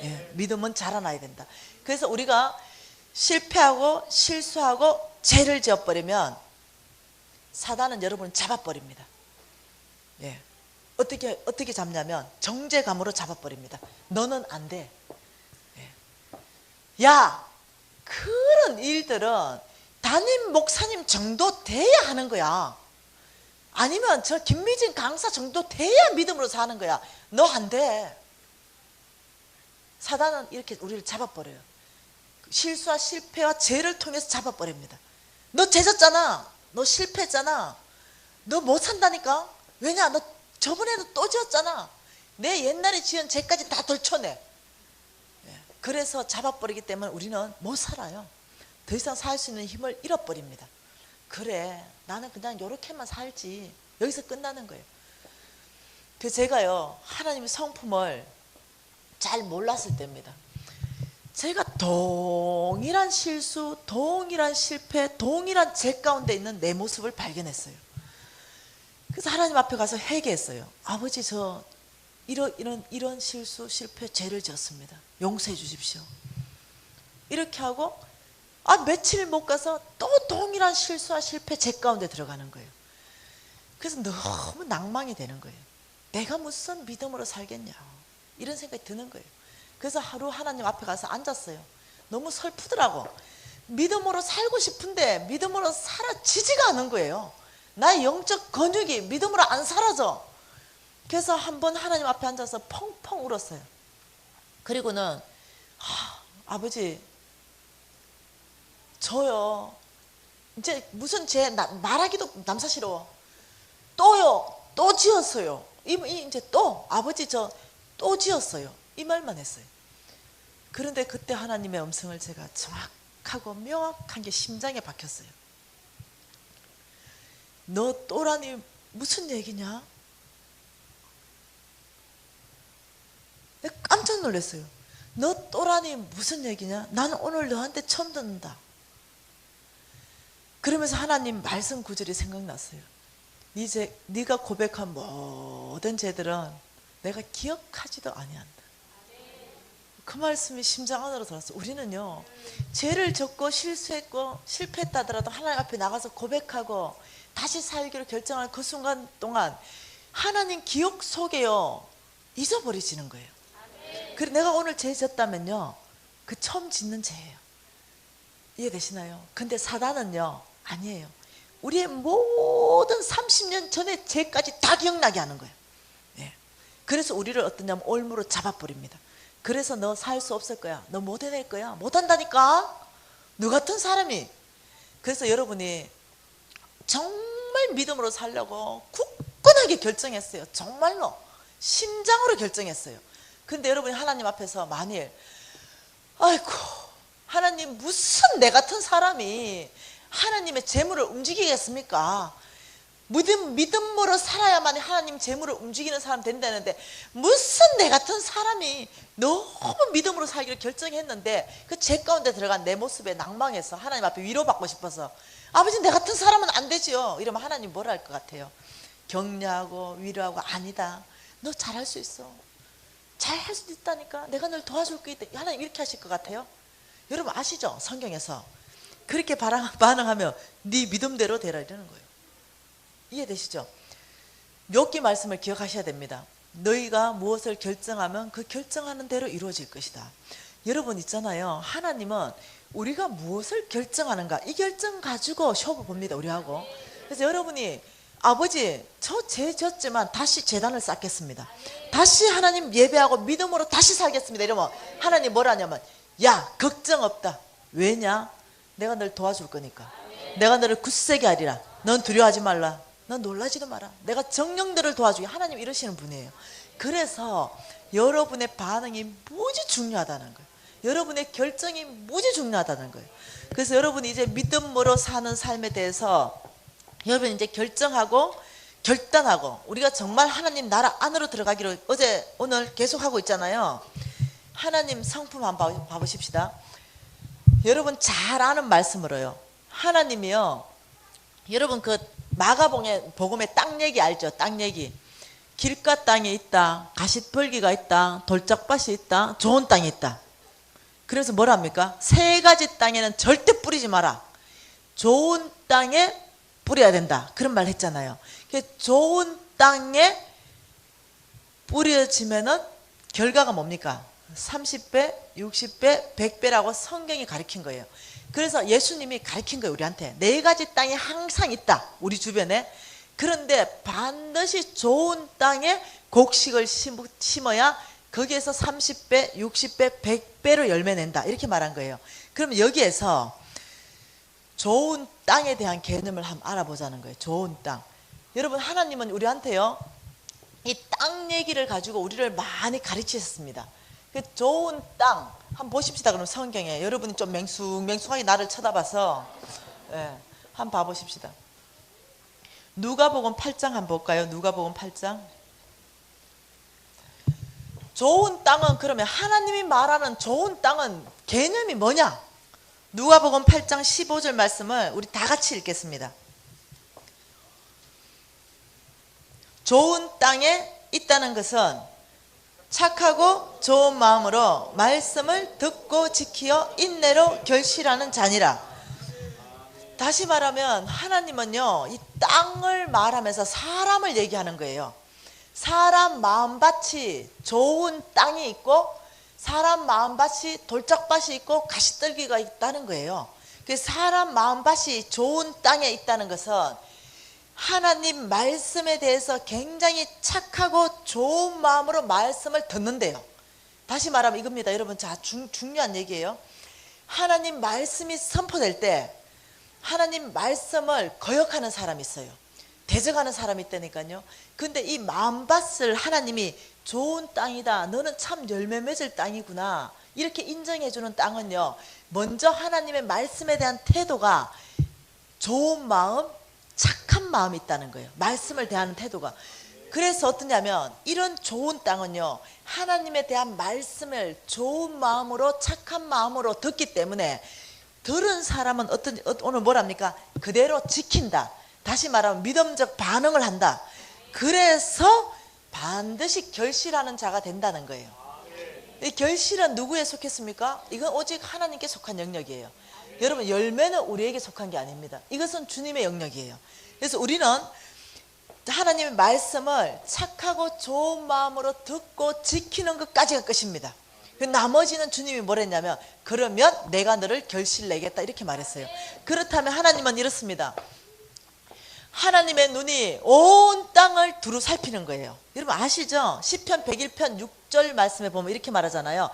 예, 믿음은 자라나야 된다. 그래서 우리가 실패하고 실수하고 죄를 지어버리면 사단은 여러분을 잡아버립니다. 예. 어떻게 잡냐면 정죄감으로 잡아버립니다. 너는 안 돼. 예. 야, 그런 일들은 담임 목사님 정도 돼야 하는 거야. 아니면 저 김미진 강사 정도 돼야 믿음으로 사는 거야. 너 안 돼. 사단은 이렇게 우리를 잡아버려요. 실수와 실패와 죄를 통해서 잡아버립니다. 너 죄졌잖아. 너 실패했잖아. 너 못 산다니까. 왜냐? 너 저번에도 또 지었잖아. 내 옛날에 지은 죄까지 다 덜쳐내. 그래서 잡아버리기 때문에 우리는 못 살아요. 더 이상 살 수 있는 힘을 잃어버립니다. 그래, 나는 그냥 이렇게만 살지. 여기서 끝나는 거예요. 그래서 제가요, 하나님의 성품을 잘 몰랐을 때입니다. 제가 동일한 실수, 동일한 실패, 동일한 죄 가운데 있는 내 모습을 발견했어요. 그래서 하나님 앞에 가서 회개했어요. 아버지, 저 이런 실수, 실패, 죄를 지었습니다. 용서해 주십시오. 이렇게 하고 며칠 못 가서 또 동일한 실수와 실패, 죄 가운데 들어가는 거예요. 그래서 너무 낭망이 되는 거예요. 내가 무슨 믿음으로 살겠냐, 이런 생각이 드는 거예요. 그래서 하루 하나님 앞에 가서 앉았어요. 너무 슬프더라고. 믿음으로 살고 싶은데 믿음으로 사라지지가 않은 거예요. 나의 영적 근육이 믿음으로 안 사라져. 그래서 한번 하나님 앞에 앉아서 펑펑 울었어요. 그리고는 아버지, 저요 이제 무슨 죄 말하기도 남사스러워. 또 지었어요. 이제 또 아버지, 저 또 지었어요. 이 말만 했어요. 그런데 그때 하나님의 음성을 제가 정확하고 명확한 게 심장에 박혔어요. 너 또라니 무슨 얘기냐? 내가 깜짝 놀랐어요. 너 또라니 무슨 얘기냐? 나는 오늘 너한테 처음 듣는다. 그러면서 하나님 말씀 구절이 생각났어요. 네가 고백한 모든 죄들은 내가 기억하지도 아니한다. 그 말씀이 심장 안으로 들어왔어요. 우리는요, 죄를 졌고 실수했고 실패했다 하더라도 하나님 앞에 나가서 고백하고 다시 살기로 결정하는 그 순간 동안 하나님 기억 속에요, 잊어버리시는 거예요. 그래, 내가 오늘 죄 졌다면요, 그 처음 짓는 죄예요. 이해되시나요? 근데 사단은요, 아니에요. 우리의 모든 30년 전의 죄까지 다 기억나게 하는 거예요. 예. 그래서 우리를 어떠냐면 올무로 잡아버립니다. 그래서 너 살 수 없을 거야. 너 못 해낼 거야. 못 한다니까. 너 같은 사람이. 그래서 여러분이 정말 믿음으로 살려고 굳건하게 결정했어요. 정말로 심장으로 결정했어요. 근데 여러분이 하나님 앞에서 만일 아이고, 하나님, 무슨 내 같은 사람이 하나님의 재물을 움직이겠습니까? 믿음으로 살아야만 하나님 재물을 움직이는 사람 된다는데 무슨 내 같은 사람이 너무 믿음으로 살기를 결정했는데 그 죄 가운데 들어간 내 모습에 낭망해서 하나님 앞에 위로받고 싶어서 아버지, 내 같은 사람은 안 되지요. 이러면 하나님 뭐라 할 것 같아요? 격려하고 위로하고, 아니다, 너 잘할 수 있어. 잘할 수 있다니까. 내가 널 도와줄 게 있다. 하나님 이렇게 하실 것 같아요? 여러분 아시죠? 성경에서 그렇게 반응하면 네 믿음대로 되라 이러는 거예요. 이해되시죠? 욥기 말씀을 기억하셔야 됩니다. 너희가 무엇을 결정하면 그 결정하는 대로 이루어질 것이다. 여러분 있잖아요, 하나님은 우리가 무엇을 결정하는가, 이 결정 가지고 시험을 봅니다, 우리하고. 그래서 여러분이 아버지, 저 죄 졌지만 다시 제단을 쌓겠습니다. 다시 하나님 예배하고 믿음으로 다시 살겠습니다. 이러면 하나님 뭐라 하냐면, 야, 걱정 없다. 왜냐? 내가 널 도와줄 거니까. 내가 너를 굳세게 하리라. 넌 두려워하지 말라. 넌 놀라지도 마라. 내가 정령들을 도와주게. 하나님 이러시는 분이에요. 그래서 여러분의 반응이 무지 중요하다는 거예요. 여러분의 결정이 무지 중요하다는 거예요. 그래서 여러분이 이제 믿음으로 사는 삶에 대해서 여러분 이제 결정하고 결단하고 우리가 정말 하나님 나라 안으로 들어가기로 오늘 계속하고 있잖아요. 하나님 성품 한번 봐보십시다. 여러분 잘 아는 말씀으로요, 하나님이요, 여러분 그 마가복음의 땅 얘기 알죠? 땅 얘기. 길가 땅이 있다, 가시벌기가 있다, 돌짝밭이 있다, 좋은 땅이 있다. 그래서 뭐랍니까? 세 가지 땅에는 절대 뿌리지 마라. 좋은 땅에 뿌려야 된다. 그런 말 했잖아요. 좋은 땅에 뿌려지면은 결과가 뭡니까? 30배, 60배, 100배라고 성경이 가르친 거예요. 그래서 예수님이 가르친 거예요. 우리한테 4가지 땅이 항상 있다. 우리 주변에. 그런데 반드시 좋은 땅에 곡식을 심어야 거기에서 30배, 60배, 100배로 열매 낸다. 이렇게 말한 거예요. 그러면 여기에서 좋은 땅에 대한 개념을 한번 알아보자는 거예요. 좋은 땅. 여러분, 하나님은 우리한테요, 이 땅 얘기를 가지고 우리를 많이 가르치셨습니다. 그 좋은 땅 한번 보십시다. 그럼 성경에 여러분이 좀 맹숭맹숭하게 나를 쳐다봐서 한번 봐보십시다. 누가복음 8장 한번 볼까요? 누가복음 8장. 좋은 땅은, 그러면 하나님이 말하는 좋은 땅은 개념이 뭐냐? 누가복음 8장 15절 말씀을 우리 다 같이 읽겠습니다. 좋은 땅에 있다는 것은 착하고 좋은 마음으로 말씀을 듣고 지키어 인내로 결실하는 자니라. 다시 말하면 하나님은요, 이 땅을 말하면서 사람을 얘기하는 거예요. 사람 마음밭이 좋은 땅이 있고 사람 마음밭이 돌짝밭이 있고 가시떨기가 있다는 거예요. 그 사람 마음밭이 좋은 땅에 있다는 것은 하나님 말씀에 대해서 굉장히 착하고 좋은 마음으로 말씀을 듣는데요. 다시 말하면 이겁니다. 여러분, 자, 중요한 얘기예요. 하나님 말씀이 선포될 때 하나님 말씀을 거역하는 사람이 있어요. 대적하는 사람이 있다니까요. 근데 이 마음밭을 하나님이 좋은 땅이다, 너는 참 열매 맺을 땅이구나, 이렇게 인정해 주는 땅은요, 먼저 하나님의 말씀에 대한 태도가 좋은 마음, 착한 마음이 있다는 거예요. 말씀을 대하는 태도가. 그래서 어떠냐면 이런 좋은 땅은요, 하나님에 대한 말씀을 좋은 마음으로 착한 마음으로 듣기 때문에 들은 사람은 오늘 뭐랍니까? 그대로 지킨다. 다시 말하면 믿음적 반응을 한다. 그래서 반드시 결실하는 자가 된다는 거예요. 이 결실은 누구에 속했습니까? 이건 오직 하나님께 속한 영역이에요. 여러분, 열매는 우리에게 속한 게 아닙니다. 이것은 주님의 영역이에요. 그래서 우리는 하나님의 말씀을 착하고 좋은 마음으로 듣고 지키는 것까지가 끝입니다. 나머지는 주님이 뭐랬냐면, 그러면 내가 너를 결실 내겠다, 이렇게 말했어요. 그렇다면 하나님은 이렇습니다. 하나님의 눈이 온 땅을 두루 살피는 거예요. 여러분 아시죠? 시편 101편 6절 말씀에 보면 이렇게 말하잖아요.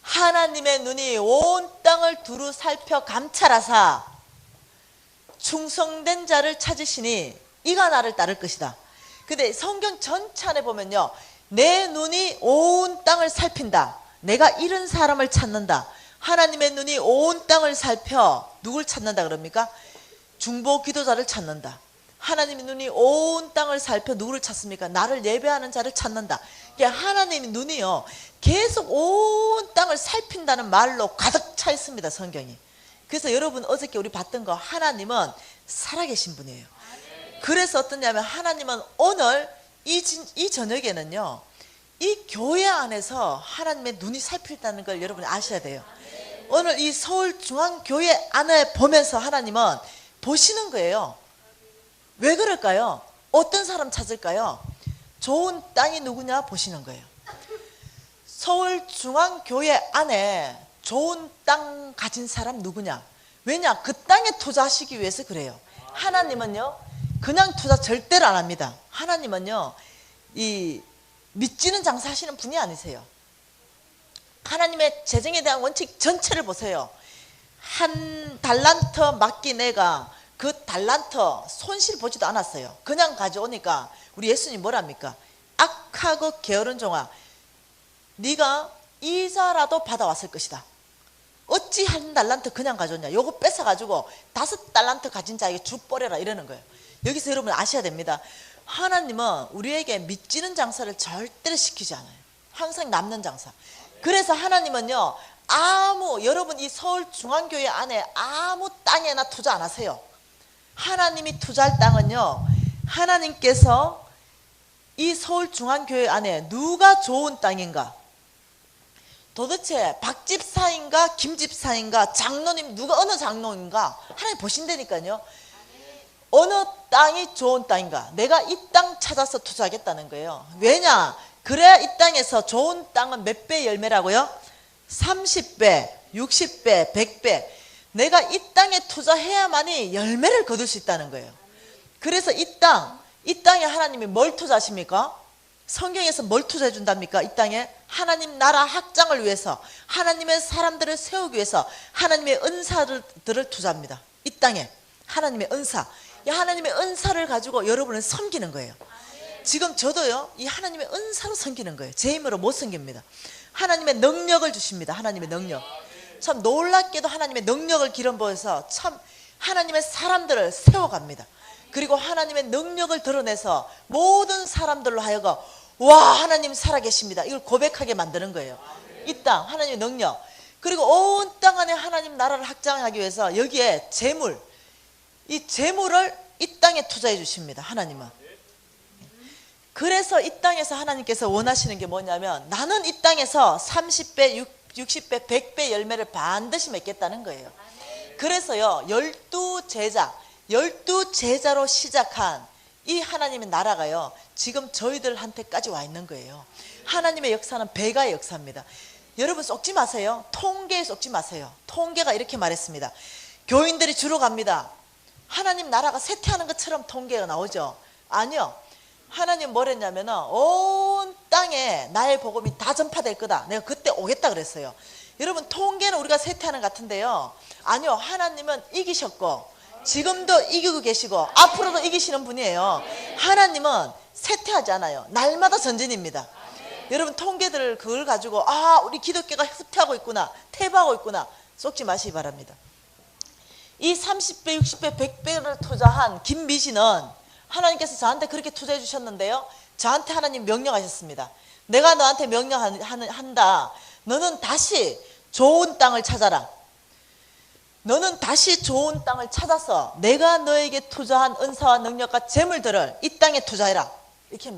하나님의 눈이 온 땅을 두루 살펴 감찰하사 충성된 자를 찾으시니 이가 나를 따를 것이다. 근데 성경 전체 안에 보면요, 내 눈이 온 땅을 살핀다. 내가 이런 사람을 찾는다. 하나님의 눈이 온 땅을 살펴 누굴 찾는다 그럽니까? 중보 기도자를 찾는다. 하나님의 눈이 온 땅을 살펴 누구를 찾습니까? 나를 예배하는 자를 찾는다. 그러니까 하나님의 눈이요, 계속 온 땅을 살핀다는 말로 가득 차 있습니다, 성경이. 그래서 여러분 어저께 우리 봤던 거, 하나님은 살아계신 분이에요. 그래서 어떠냐면 하나님은 오늘 이 저녁에는요, 이 교회 안에서 하나님의 눈이 살필다는 걸 여러분이 아셔야 돼요. 오늘 이 서울중앙교회 안에 보면서 하나님은 보시는 거예요. 왜 그럴까요? 어떤 사람 찾을까요? 좋은 땅이 누구냐 보시는 거예요. 서울중앙교회 안에 좋은 땅 가진 사람 누구냐? 왜냐? 그 땅에 투자하시기 위해서 그래요. 하나님은요, 그냥 투자 절대로 안 합니다. 하나님은요, 이 믿지는 장사하시는 분이 아니세요. 하나님의 재정에 대한 원칙 전체를 보세요. 한 달란트 맡긴 애가 그 달란트 손실 보지도 않았어요. 그냥 가져오니까 우리 예수님 뭐랍니까? 악하고 게으른 종아, 네가 이자라도 받아왔을 것이다. 어찌 한 달란트 그냥 가져오냐? 요거 뺏어가지고 5달란트 가진 자에게 줍버려라, 이러는 거예요. 여기서 여러분 아셔야 됩니다. 하나님은 우리에게 믿지는 장사를 절대로 시키지 않아요. 항상 남는 장사. 그래서 하나님은요, 여러분 이 서울중앙교회 안에 아무 땅에나 투자 안 하세요. 하나님이 투자할 땅은요, 하나님께서 이 서울중앙교회 안에 누가 좋은 땅인가, 도대체 박집사인가 김집사인가 장로님 누가 어느 장로인가 하나님 보신다니까요. 어느 땅이 좋은 땅인가? 내가 이 땅 찾아서 투자하겠다는 거예요. 왜냐? 그래야 이 땅에서 좋은 땅은 몇 배 열매라고요? 30배, 60배, 100배. 내가 이 땅에 투자해야만이 열매를 거둘 수 있다는 거예요. 그래서 이 땅에 하나님이 뭘 투자하십니까? 성경에서 뭘 투자해 준답니까? 이 땅에 하나님 나라 확장을 위해서, 하나님의 사람들을 세우기 위해서 하나님의 은사들을 투자합니다. 이 땅에 하나님의 은사, 이 하나님의 은사를 가지고 여러분을 섬기는 거예요. 지금 저도요, 이 하나님의 은사로 섬기는 거예요. 제 힘으로 못 섬깁니다. 하나님의 능력을 주십니다. 하나님의 능력. 참 놀랍게도 하나님의 능력을 기름 부어서 참 하나님의 사람들을 세워갑니다. 그리고 하나님의 능력을 드러내서 모든 사람들로 하여금 와, 하나님 살아계십니다, 이걸 고백하게 만드는 거예요. 이 땅 하나님의 능력, 그리고 온 땅 안에 하나님 나라를 확장하기 위해서 여기에 재물, 이 재물을 이 땅에 투자해 주십니다. 하나님은. 그래서 이 땅에서 하나님께서 원하시는 게 뭐냐면, 나는 이 땅에서 30배, 60배, 100배 열매를 반드시 맺겠다는 거예요. 그래서요, 12제자로 시작한 이 하나님의 나라가요, 지금 저희들한테까지 와 있는 거예요. 하나님의 역사는 배가의 역사입니다. 여러분 속지 마세요. 통계에 속지 마세요. 통계가 이렇게 말했습니다. 교인들이 주로 갑니다. 하나님 나라가 쇠퇴하는 것처럼 통계가 나오죠. 아니요. 하나님 뭐랬냐면 온 땅에 나의 복음이 다 전파될 거다. 내가 그때 오겠다 그랬어요. 여러분 통계는 우리가 쇠퇴하는 것 같은데요, 아니요. 하나님은 이기셨고 지금도 이기고 계시고 앞으로도 이기시는 분이에요. 하나님은 쇠퇴하지 않아요. 날마다 전진입니다. 여러분 통계들 그걸 가지고 우리 기독교가 후퇴하고 있구나, 퇴보하고 있구나 쏙지 마시기 바랍니다. 이 30배, 60배, 100배를 투자한 김미진은 하나님께서 저한테 그렇게 투자해 주셨는데요, 저한테 하나님 명령하셨습니다. 내가 너한테 명령한다. 너는 다시 좋은 땅을 찾아라. 너는 다시 좋은 땅을 찾아서 내가 너에게 투자한 은사와 능력과 재물들을 이 땅에 투자해라. 이렇게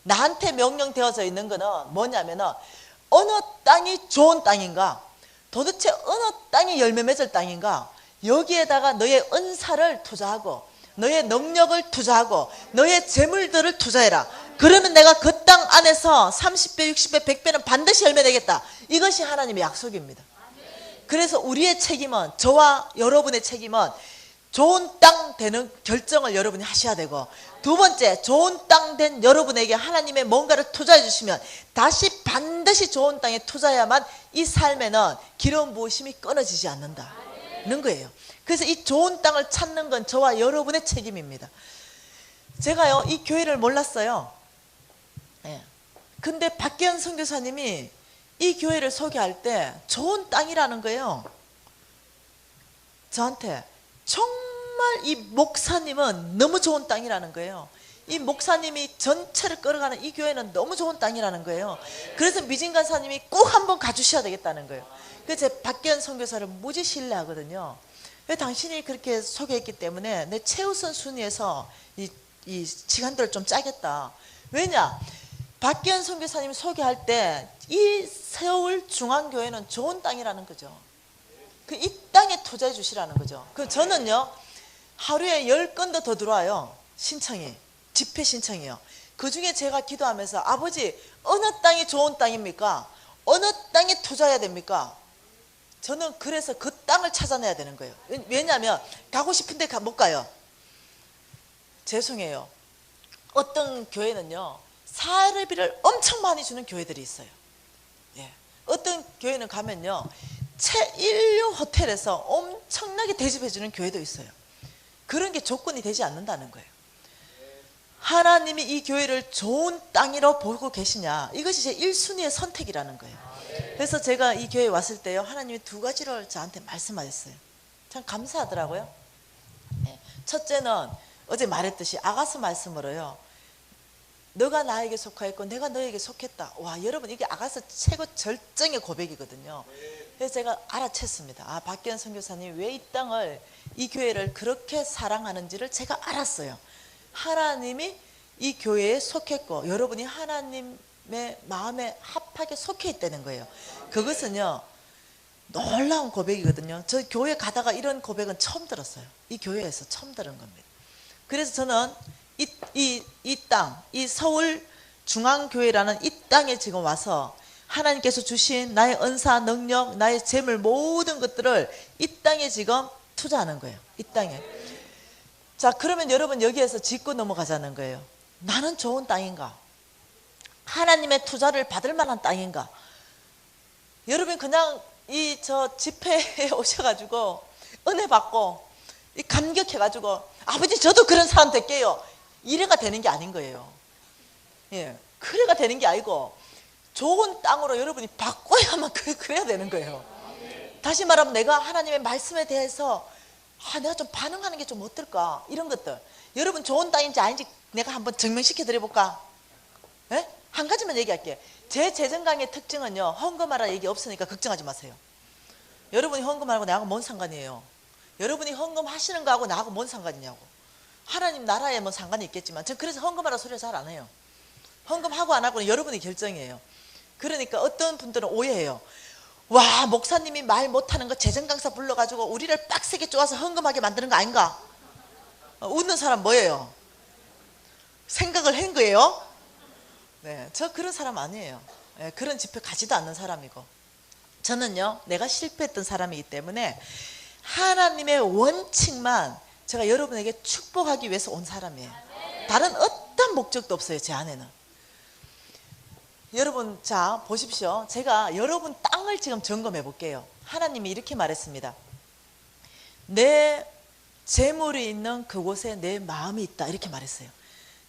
나한테 명령되어져 있는 거는 뭐냐면, 어느 땅이 좋은 땅인가, 도대체 어느 땅이 열매 맺을 땅인가, 여기에다가 너의 은사를 투자하고 너의 능력을 투자하고 너의 재물들을 투자해라. 그러면 내가 그 땅 안에서 30배, 60배, 100배는 반드시 열매 내겠다. 이것이 하나님의 약속입니다. 그래서 우리의 책임은, 저와 여러분의 책임은 좋은 땅 되는 결정을 여러분이 하셔야 되고, 두 번째, 좋은 땅 된 여러분에게 하나님의 뭔가를 투자해 주시면 다시 반드시 좋은 땅에 투자해야만 이 삶에는 기름 부으심이 끊어지지 않는다는 거예요. 그래서 이 좋은 땅을 찾는 건 저와 여러분의 책임입니다. 제가요, 이 교회를 몰랐어요. 근데 박계현 선교사님이 이 교회를 소개할 때 좋은 땅이라는 거예요. 저한테 정말 이 목사님은 너무 좋은 땅이라는 거예요. 이 목사님이 전체를 끌어가는 이 교회는 너무 좋은 땅이라는 거예요. 그래서 미진 간사님이 꼭 한번 가주셔야 되겠다는 거예요. 그래서 제 박계현 선교사를 무지 신뢰하거든요. 왜? 당신이 그렇게 소개했기 때문에 내 최우선 순위에서 이 시간들을 좀 짜겠다. 왜냐? 박계현 선교사님 소개할 때 이 서울 중앙교회는 좋은 땅이라는 거죠. 이 땅에 투자해 주시라는 거죠. 저는요, 하루에 10건도 더 들어와요. 신청이, 집회 신청이요. 그 중에 제가 기도하면서, 아버지 어느 땅이 좋은 땅입니까? 어느 땅에 투자해야 됩니까? 저는 그래서 그 땅을 찾아내야 되는 거예요. 왜냐하면 가고 싶은데 못 가요. 죄송해요. 어떤 교회는요, 사례비를 엄청 많이 주는 교회들이 있어요. 어떤 교회는 가면요, 최일류 호텔에서 엄청나게 대접해 주는 교회도 있어요. 그런 게 조건이 되지 않는다는 거예요. 하나님이 이 교회를 좋은 땅으로 보고 계시냐, 이것이 제 1순위의 선택이라는 거예요. 그래서 제가 이 교회에 왔을 때요, 하나님이 두 가지를 저한테 말씀하셨어요. 참 감사하더라고요. 첫째는 어제 말했듯이 아가서 말씀으로요, 너가 나에게 속하였고 내가 너에게 속했다. 와, 여러분 이게 아가서 최고 절정의 고백이거든요. 그래서 제가 알아챘습니다. 박계현 선교사님이 왜 이 땅을, 이 교회를 그렇게 사랑하는지를 제가 알았어요. 하나님이 이 교회에 속했고 여러분이 하나님의 마음에 합하게 속해 있다는 거예요. 그것은요, 놀라운 고백이거든요. 저 교회 가다가 이런 고백은 처음 들었어요. 이 교회에서 처음 들은 겁니다. 그래서 저는 이 땅, 이 서울 중앙교회라는 이 땅에 지금 와서 하나님께서 주신 나의 은사, 능력, 나의 재물 모든 것들을 이 땅에 지금 투자하는 거예요. 이 땅에. 자, 그러면 여러분 여기에서 짚고 넘어가자는 거예요. 나는 좋은 땅인가? 하나님의 투자를 받을 만한 땅인가? 여러분 그냥 저 집회에 오셔가지고 은혜 받고 감격해가지고 아버지 저도 그런 사람 될게요. 이래가 되는 게 아닌 거예요. 예, 그래가 되는 게 아니고 좋은 땅으로 여러분이 바꿔야만 그래야 되는 거예요. 다시 말하면 내가 하나님의 말씀에 대해서 내가 좀 반응하는 게 좀 어떨까? 이런 것들. 여러분 좋은 땅인지 아닌지 내가 한번 증명시켜 드려볼까? 예? 한 가지만 얘기할게요. 제 재정강의 특징은요, 헌금하라 얘기 없으니까 걱정하지 마세요. 여러분이 헌금하고 나하고 뭔 상관이에요? 여러분이 헌금하시는 거하고 나하고 뭔 상관이냐고. 하나님 나라에 뭐 상관이 있겠지만 전 그래서 헌금하라 소리 잘 안 해요. 헌금하고 안 하고는 여러분이 결정이에요. 그러니까 어떤 분들은 오해해요. 와, 목사님이 말 못하는 거 재정강사 불러가지고 우리를 빡세게 쪼아서 헌금하게 만드는 거 아닌가? 웃는 사람 뭐예요? 생각을 한 거예요? 네, 저 그런 사람 아니에요. 네, 그런 집회 가지도 않는 사람이고. 저는요, 내가 실패했던 사람이기 때문에 하나님의 원칙만 제가 여러분에게 축복하기 위해서 온 사람이에요. 다른 어떤 목적도 없어요, 제 안에는. 여러분, 자 보십시오. 제가 여러분 땅을 지금 점검해 볼게요. 하나님이 이렇게 말했습니다. 내 재물이 있는 그곳에 내 마음이 있다, 이렇게 말했어요.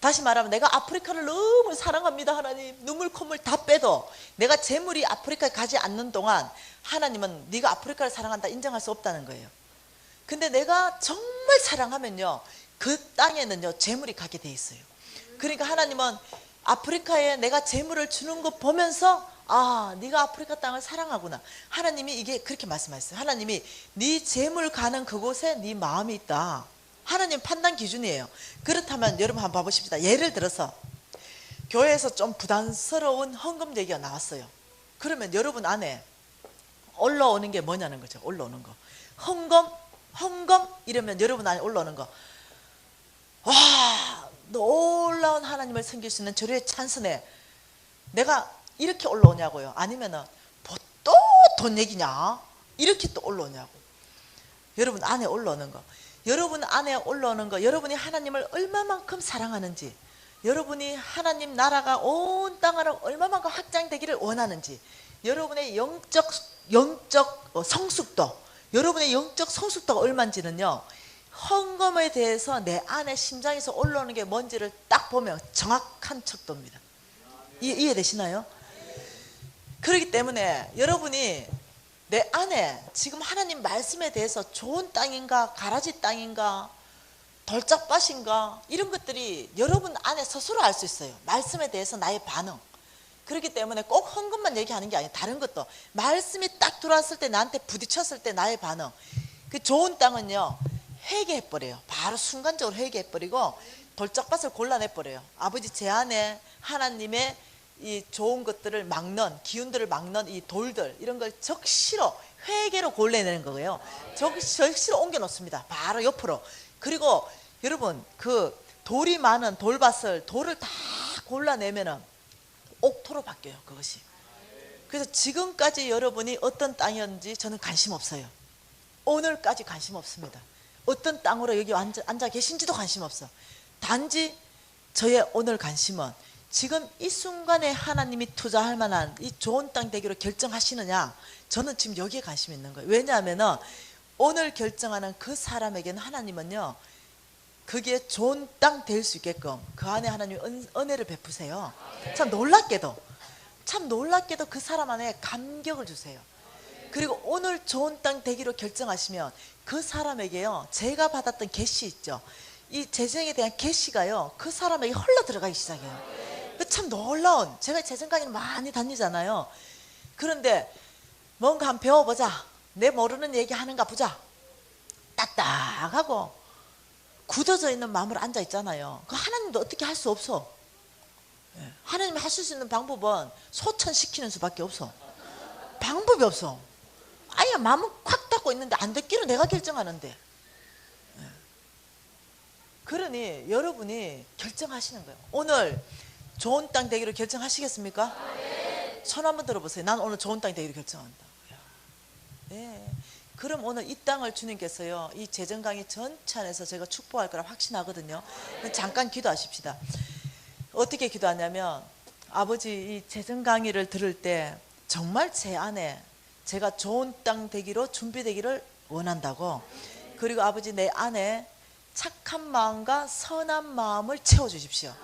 다시 말하면 내가 아프리카를 너무 사랑합니다. 하나님 눈물 콧물 다 빼도 내가 재물이 아프리카에 가지 않는 동안 하나님은 네가 아프리카를 사랑한다 인정할 수 없다는 거예요. 근데 내가 정말 사랑하면요, 그 땅에는요 재물이 가게 돼 있어요. 그러니까 하나님은 아프리카에 내가 재물을 주는 거 보면서 네가 아프리카 땅을 사랑하구나. 하나님이 이게 그렇게 말씀하셨어요. 하나님이 네 재물 가는 그곳에 네 마음이 있다. 하나님 판단 기준이에요. 그렇다면 여러분 한번 봐보십시다. 예를 들어서 교회에서 좀 부담스러운 헌금 얘기가 나왔어요. 그러면 여러분 안에 올라오는 게 뭐냐는 거죠. 올라오는 거. 헌금 이러면 여러분 안에 올라오는 거. 와, 놀라운 하나님을 섬길 수 있는 저의 찬스네. 내가 이렇게 올라오냐고요. 아니면은 뭐 또 돈 얘기냐? 이렇게 또 올라오냐고. 여러분 안에 올라오는 거. 여러분 안에 올라오는 거, 여러분이 하나님을 얼마만큼 사랑하는지, 여러분이 하나님 나라가 온 땅으로 얼마만큼 확장되기를 원하는지, 여러분의 영적 성숙도, 여러분의 영적 성숙도가 얼마인지는요, 헌금에 대해서 내 안에 심장에서 올라오는 게 뭔지를 딱 보면 정확한 척도입니다. 이해되시나요? 그렇기 때문에 여러분이 내 안에 지금 하나님 말씀에 대해서 좋은 땅인가, 가라지 땅인가, 돌짝밭인가, 이런 것들이 여러분 안에 스스로 알 수 있어요. 말씀에 대해서 나의 반응. 그렇기 때문에 꼭 헌금만 얘기하는 게 아니에요. 다른 것도 말씀이 딱 들어왔을 때, 나한테 부딪혔을 때 나의 반응. 그 좋은 땅은요 회개해버려요. 바로 순간적으로 회개해버리고 돌짝밭을 골라내버려요. 아버지, 제 안에 하나님의 이 좋은 것들을 막는, 기운들을 막는 이 돌들, 이런 걸 적시로 회개로 골라내는 거예요. 적시로 옮겨 놓습니다. 바로 옆으로. 그리고 여러분 그 돌이 많은 돌밭을, 돌을 다 골라내면은 옥토로 바뀌어요, 그것이. 그래서 지금까지 여러분이 어떤 땅이었는지 저는 관심 없어요. 오늘까지 관심 없습니다. 어떤 땅으로 여기 앉아 계신지도 관심 없어. 단지 저의 오늘 관심은 지금 이 순간에 하나님이 투자할 만한 이 좋은 땅 되기로 결정하시느냐, 저는 지금 여기에 관심이 있는 거예요. 왜냐하면은 오늘 결정하는 그 사람에게는 하나님은요, 그게 좋은 땅 될 수 있게끔 그 안에 하나님이 은혜를 베푸세요. 참 놀랍게도 그 사람 안에 감격을 주세요. 그리고 오늘 좋은 땅 되기로 결정하시면 그 사람에게요, 제가 받았던 계시 있죠, 이 재정에 대한 계시가요 그 사람에게 흘러 들어가기 시작해요. 참 놀라운, 제가 재정 강의를 많이 다니잖아요. 그런데 뭔가 한번 배워보자, 내 모르는 얘기 하는가 보자, 딱딱하고 굳어져 있는 마음으로 앉아 있잖아요. 그 하나님도 어떻게 할 수 없어. 하나님이 하실 수 있는 방법은 소천시키는 수밖에 없어. 방법이 없어. 아예 마음은 콱 닫고 있는데 안 듣기로 내가 결정하는데. 그러니 여러분이 결정하시는 거예요. 오늘 좋은 땅 되기로 결정하시겠습니까? 손 한번 들어보세요. 난 오늘 좋은 땅 되기로 결정한다. 네. 그럼 오늘 이 땅을 주님께서요, 이 재정 강의 전체 안에서 제가 축복할 거라 확신하거든요. 잠깐 기도하십시다. 어떻게 기도하냐면, 아버지 이 재정 강의를 들을 때 정말 제 안에 제가 좋은 땅 되기로 준비되기를 원한다고, 그리고 아버지 내 안에 착한 마음과 선한 마음을 채워주십시오.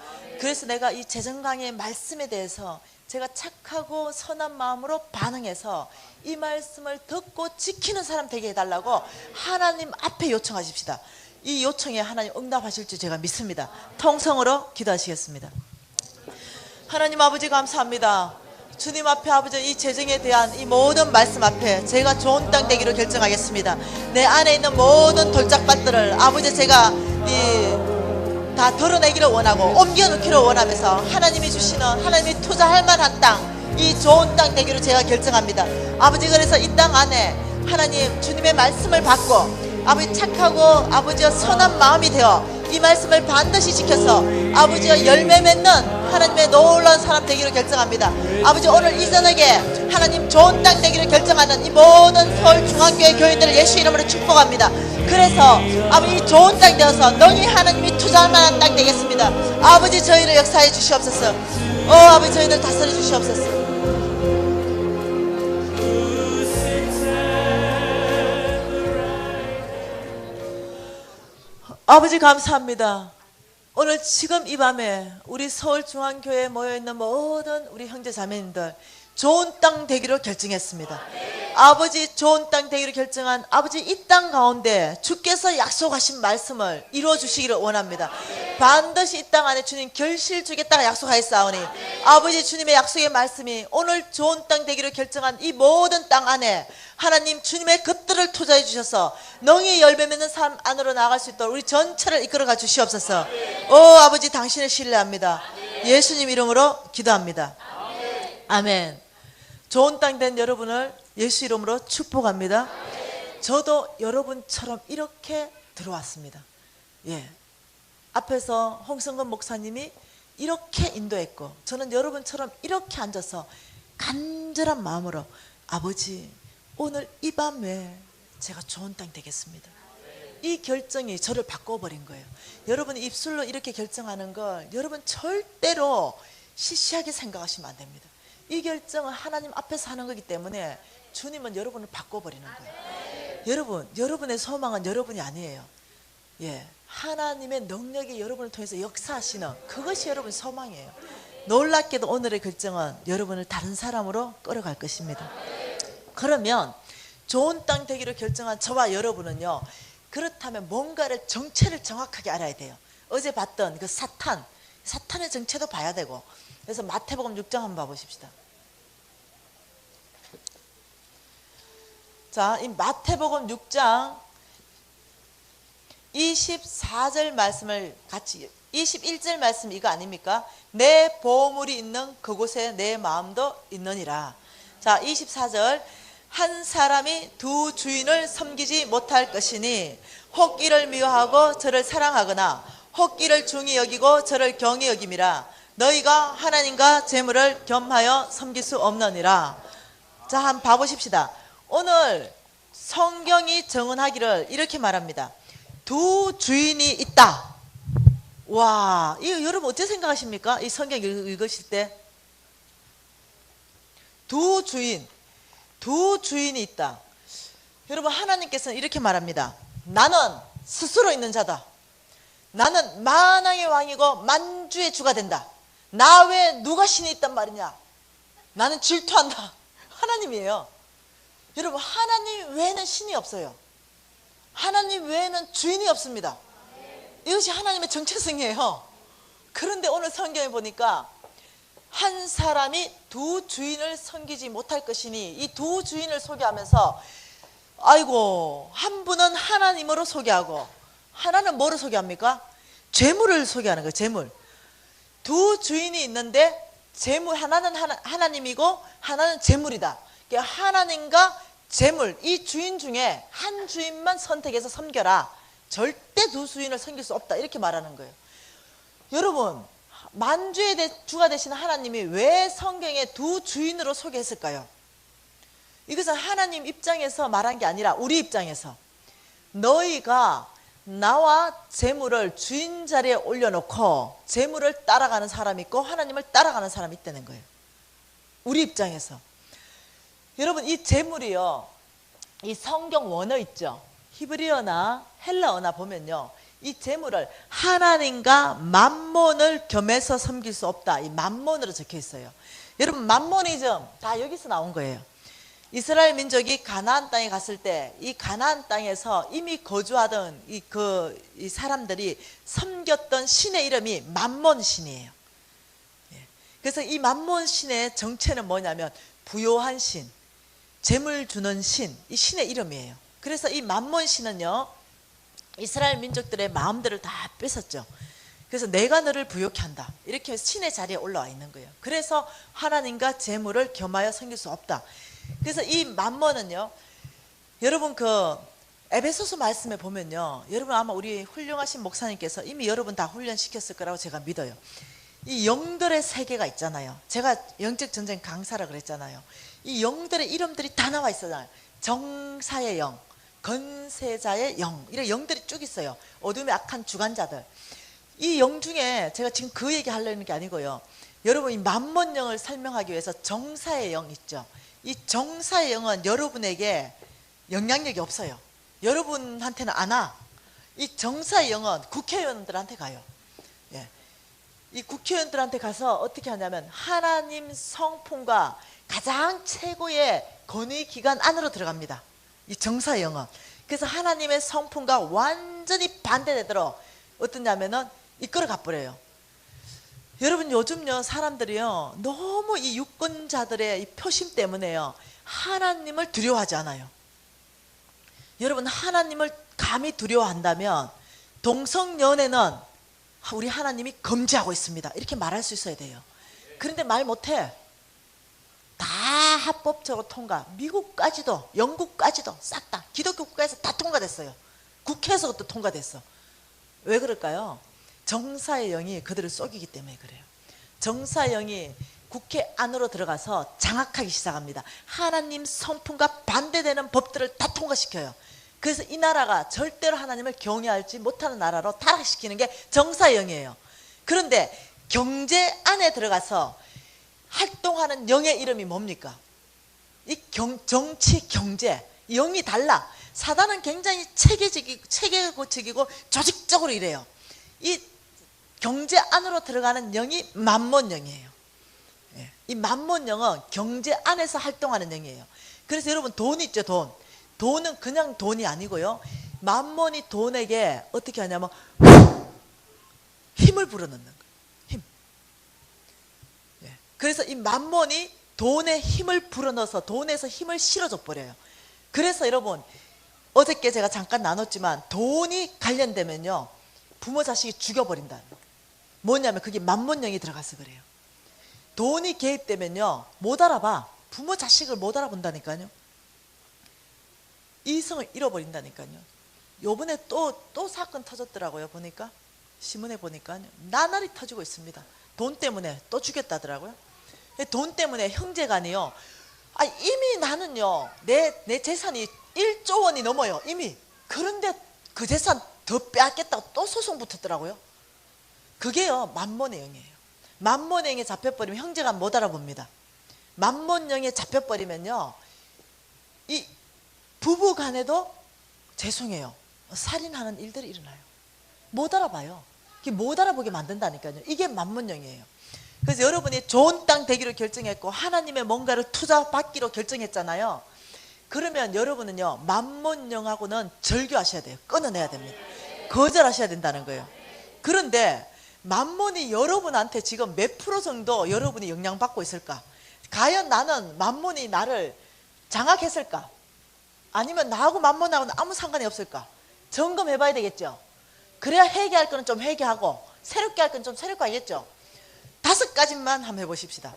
그래서 내가 이 재정 강의의 말씀에 대해서 제가 착하고 선한 마음으로 반응해서 이 말씀을 듣고 지키는 사람 되게 해달라고 하나님 앞에 요청하십시다. 이 요청에 하나님 응답하실 줄 제가 믿습니다. 통성으로 기도하시겠습니다. 하나님 아버지 감사합니다. 주님 앞에 아버지 이 재정에 대한 이 모든 말씀 앞에 제가 좋은 땅 되기로 결정하겠습니다. 내 안에 있는 모든 돌짝밭들을 아버지 제가 다 덜어내기를 원하고 옮겨놓기를 원하면서 하나님이 주시는, 하나님이 투자할 만한 땅, 이 좋은 땅 되기로 제가 결정합니다. 아버지 그래서 이 땅 안에 하나님 주님의 말씀을 받고 아버지 착하고 아버지와 선한 마음이 되어 이 말씀을 반드시 지켜서 아버지와 열매 맺는 하나님의 놀라운 사람 되기로 결정합니다. 아버지 오늘 이 저녁에 하나님 좋은 땅 되기를 결정하는 이 모든 서울중앙교회 교인들을 예수 이름으로 축복합니다. 그래서 아버지 좋은 땅 되어서 너희 하나님이 투자할 만한 땅 되겠습니다. 아버지 저희를 역사해 주시옵소서. 아버지 저희를 다스려 주시옵소서. 아버지 감사합니다. 오늘 지금 이 밤에 우리 서울중앙교회에 모여있는 모든 우리 형제 자매님들 좋은 땅 되기로 결정했습니다. 아버지 좋은 땅 되기로 결정한 아버지 이 땅 가운데 주께서 약속하신 말씀을 이루어 주시기를 원합니다. 반드시 이 땅 안에 주님 결실 주겠다가 약속하였사오니 아버지 주님의 약속의 말씀이 오늘 좋은 땅 되기로 결정한 이 모든 땅 안에 하나님 주님의 것들을 투자해 주셔서 능히 열매 맺는 삶 안으로 나아갈 수 있도록 우리 전체를 이끌어가 주시옵소서. 아버지 당신을 신뢰합니다. 예수님 이름으로 기도합니다. 아멘. 좋은 땅 된 여러분을 예수 이름으로 축복합니다. 저도 여러분처럼 이렇게 들어왔습니다. 예. 앞에서 홍성근 목사님이 이렇게 인도했고 저는 여러분처럼 이렇게 앉아서 간절한 마음으로 아버지 오늘 이 밤에 제가 좋은 땅 되겠습니다. 이 결정이 저를 바꿔버린 거예요. 여러분이 입술로 이렇게 결정하는 걸 여러분 절대로 시시하게 생각하시면 안 됩니다. 이 결정은 하나님 앞에서 하는 거기 때문에 주님은 여러분을 바꿔버리는 거예요. 여러분, 여러분의 소망은 여러분이 아니에요. 예, 하나님의 능력이 여러분을 통해서 역사하시는 그것이 여러분 소망이에요. 놀랍게도 오늘의 결정은 여러분을 다른 사람으로 끌어갈 것입니다. 그러면 좋은 땅 되기로 결정한 저와 여러분은요, 그렇다면 뭔가를 정체를 정확하게 알아야 돼요. 어제 봤던 그 사탄의 정체도 봐야 되고. 그래서 마태복음 6장 한번 봐보십시다. 자, 이 마태복음 6장 24절 말씀을 같이, 21절 말씀 이거 아닙니까? 내 보물이 있는 그곳에 내 마음도 있느니라. 자, 24절. 한 사람이 두 주인을 섬기지 못할 것이니 혹 이를 미워하고 저를 사랑하거나 혹 이를 중히 여기고 저를 경히 여김이라. 너희가 하나님과 재물을 겸하여 섬길 수 없느니라. 자, 한번 봐보십시다. 오늘 성경이 정언하기를 이렇게 말합니다. 두 주인이 있다. 와, 이거 여러분 어떻게 생각하십니까? 이 성경 읽으실 때 두 주인이 있다. 여러분 하나님께서는 이렇게 말합니다. 나는 스스로 있는 자다. 나는 만왕의 왕이고 만주의 주가 된다. 나 외에 누가 신이 있단 말이냐? 나는 질투한다. 하나님이에요. 여러분 하나님 외에는 신이 없어요. 하나님 외에는 주인이 없습니다. 이것이 하나님의 정체성이에요. 그런데 오늘 성경에 보니까 한 사람이 두 주인을 섬기지 못할 것이니 이 두 주인을 소개하면서 아이고 한 분은 하나님으로 소개하고 하나는 뭐를 소개합니까? 재물을 소개하는 거예요. 재물. 두 주인이 있는데 재물 하나는 하나님이고 하나는 재물이다. 그러니까 하나님과 재물 이 주인 중에 한 주인만 선택해서 섬겨라. 절대 두 주인을 섬길 수 없다 이렇게 말하는 거예요. 여러분, 만주의 주가 되시는 하나님이 왜 성경에 두 주인으로 소개했을까요? 이것은 하나님 입장에서 말한 게 아니라 우리 입장에서, 너희가 나와 재물을 주인 자리에 올려놓고 재물을 따라가는 사람이 있고 하나님을 따라가는 사람이 있다는 거예요. 우리 입장에서. 여러분, 이 재물이요, 이 성경 원어 있죠, 히브리어나 헬라어나 보면요, 이 재물을 하나님과 맘몬을 겸해서 섬길 수 없다, 이 맘몬으로 적혀 있어요. 여러분, 맘모니즘 다 여기서 나온 거예요. 이스라엘 민족이 가나안 땅에 갔을 때 이 가나안 땅에서 이미 거주하던 이 사람들이 섬겼던 신의 이름이 맘몬 신이에요. 그래서 이 맘몬 신의 정체는 뭐냐면 부요한 신, 재물 주는 신, 이 신의 이름이에요. 그래서 이 맘몬 신은요, 이스라엘 민족들의 마음들을 다 뺏었죠. 그래서 내가 너를 부요케 한다, 이렇게 해서 신의 자리에 올라와 있는 거예요. 그래서 하나님과 재물을 겸하여 섬길 수 없다. 그래서 이 맘몬은요, 여러분 그 에베소서 말씀에 보면요, 여러분 아마 우리 훌륭하신 목사님께서 이미 여러분 다 훈련시켰을 거라고 제가 믿어요. 이 영들의 세계가 있잖아요. 제가 영적 전쟁 강사라 그랬잖아요. 이 영들의 이름들이 다 나와 있어요. 정사의 영, 건세자의 영, 이런 영들이 쭉 있어요. 어둠의 악한 주관자들. 이 영 중에 제가 지금 그 얘기 하려는 게 아니고요, 여러분 이 맘몬 영을 설명하기 위해서 정사의 영 있죠. 이 정사의 영은 여러분에게 영향력이 없어요. 여러분한테는 안 와. 이 정사의 영은 국회의원들한테 가요. 예. 이 국회의원들한테 가서 어떻게 하냐면 하나님 성품과 가장 최고의 권위기관 안으로 들어갑니다, 이 정사의 영은. 그래서 하나님의 성품과 완전히 반대되도록 어떠냐면은 이끌어 가버려요. 여러분, 요즘요 사람들이요 너무 이 유권자들의 이 표심 때문에요 하나님을 두려워하지 않아요. 여러분, 하나님을 감히 두려워한다면 동성연애는 우리 하나님이 금지하고 있습니다, 이렇게 말할 수 있어야 돼요. 그런데 말 못해. 다 합법적으로 통과, 미국까지도 영국까지도 싹 다 기독교 국가에서 다 통과됐어요. 국회에서도 통과됐어. 왜 그럴까요? 정사의 영이 그들을 속이기 때문에 그래요. 정사의 영이 국회 안으로 들어가서 장악하기 시작합니다. 하나님 성품과 반대되는 법들을 다 통과시켜요. 그래서 이 나라가 절대로 하나님을 경외하지 못하는 나라로 타락시키는 게 정사의 영이에요. 그런데 경제 안에 들어가서 활동하는 영의 이름이 뭡니까? 이 정치, 경제, 영이 달라. 사단은 굉장히 체계적이고 조직적으로 일해요. 이 경제 안으로 들어가는 영이 맘몬 영이에요. 이 맘몬 영은 경제 안에서 활동하는 영이에요. 그래서 여러분, 돈 있죠, 돈. 돈은 그냥 돈이 아니고요, 맘몬이 돈에게 어떻게 하냐면 힘을 불어넣는 거예요. 힘. 그래서 이 맘몬이 돈에 힘을 불어넣어서 돈에서 힘을 실어줘 버려요. 그래서 여러분, 어저께 제가 잠깐 나눴지만 돈이 관련되면요 부모 자식이 죽여버린다는 거예요. 뭐냐면 그게 맘몬령이 들어가서 그래요. 돈이 개입되면요 못 알아봐. 부모 자식을 못 알아본다니까요. 이성을 잃어버린다니까요. 요번에 또 사건 터졌더라고요. 보니까 신문에 보니까 나날이 터지고 있습니다. 돈 때문에 또 죽였다더라고요. 돈 때문에 형제간이요, 이미 나는요 내 재산이 1조 원이 넘어요 이미. 그런데 그 재산 더 빼앗겠다고 또 소송 붙었더라고요. 그게요 맘몬의 영이에요. 맘몬의 영에 잡혀버리면 형제간 못 알아봅니다. 맘몬 영에 잡혀버리면요 이 부부 간에도 죄송해요 살인하는 일들이 일어나요. 못 알아봐요. 못 알아보게 만든다니까요. 이게 맘몬 영이에요. 그래서 여러분이 좋은 땅 되기로 결정했고 하나님의 뭔가를 투자받기로 결정했잖아요. 그러면 여러분은요 맘몬 영하고는 절교하셔야 돼요. 끊어내야 됩니다. 거절하셔야 된다는 거예요. 그런데 맘몬이 여러분한테 지금 몇 프로 정도 여러분이 영향받고 있을까? 과연 나는 맘몬이 나를 장악했을까? 아니면 나하고 맘몬하고는 아무 상관이 없을까? 점검해 봐야 되겠죠. 그래야 회개할 거는 좀 회개하고 새롭게 할 거는 좀 새롭게 하겠죠. 5가지만 한번 해보십시다.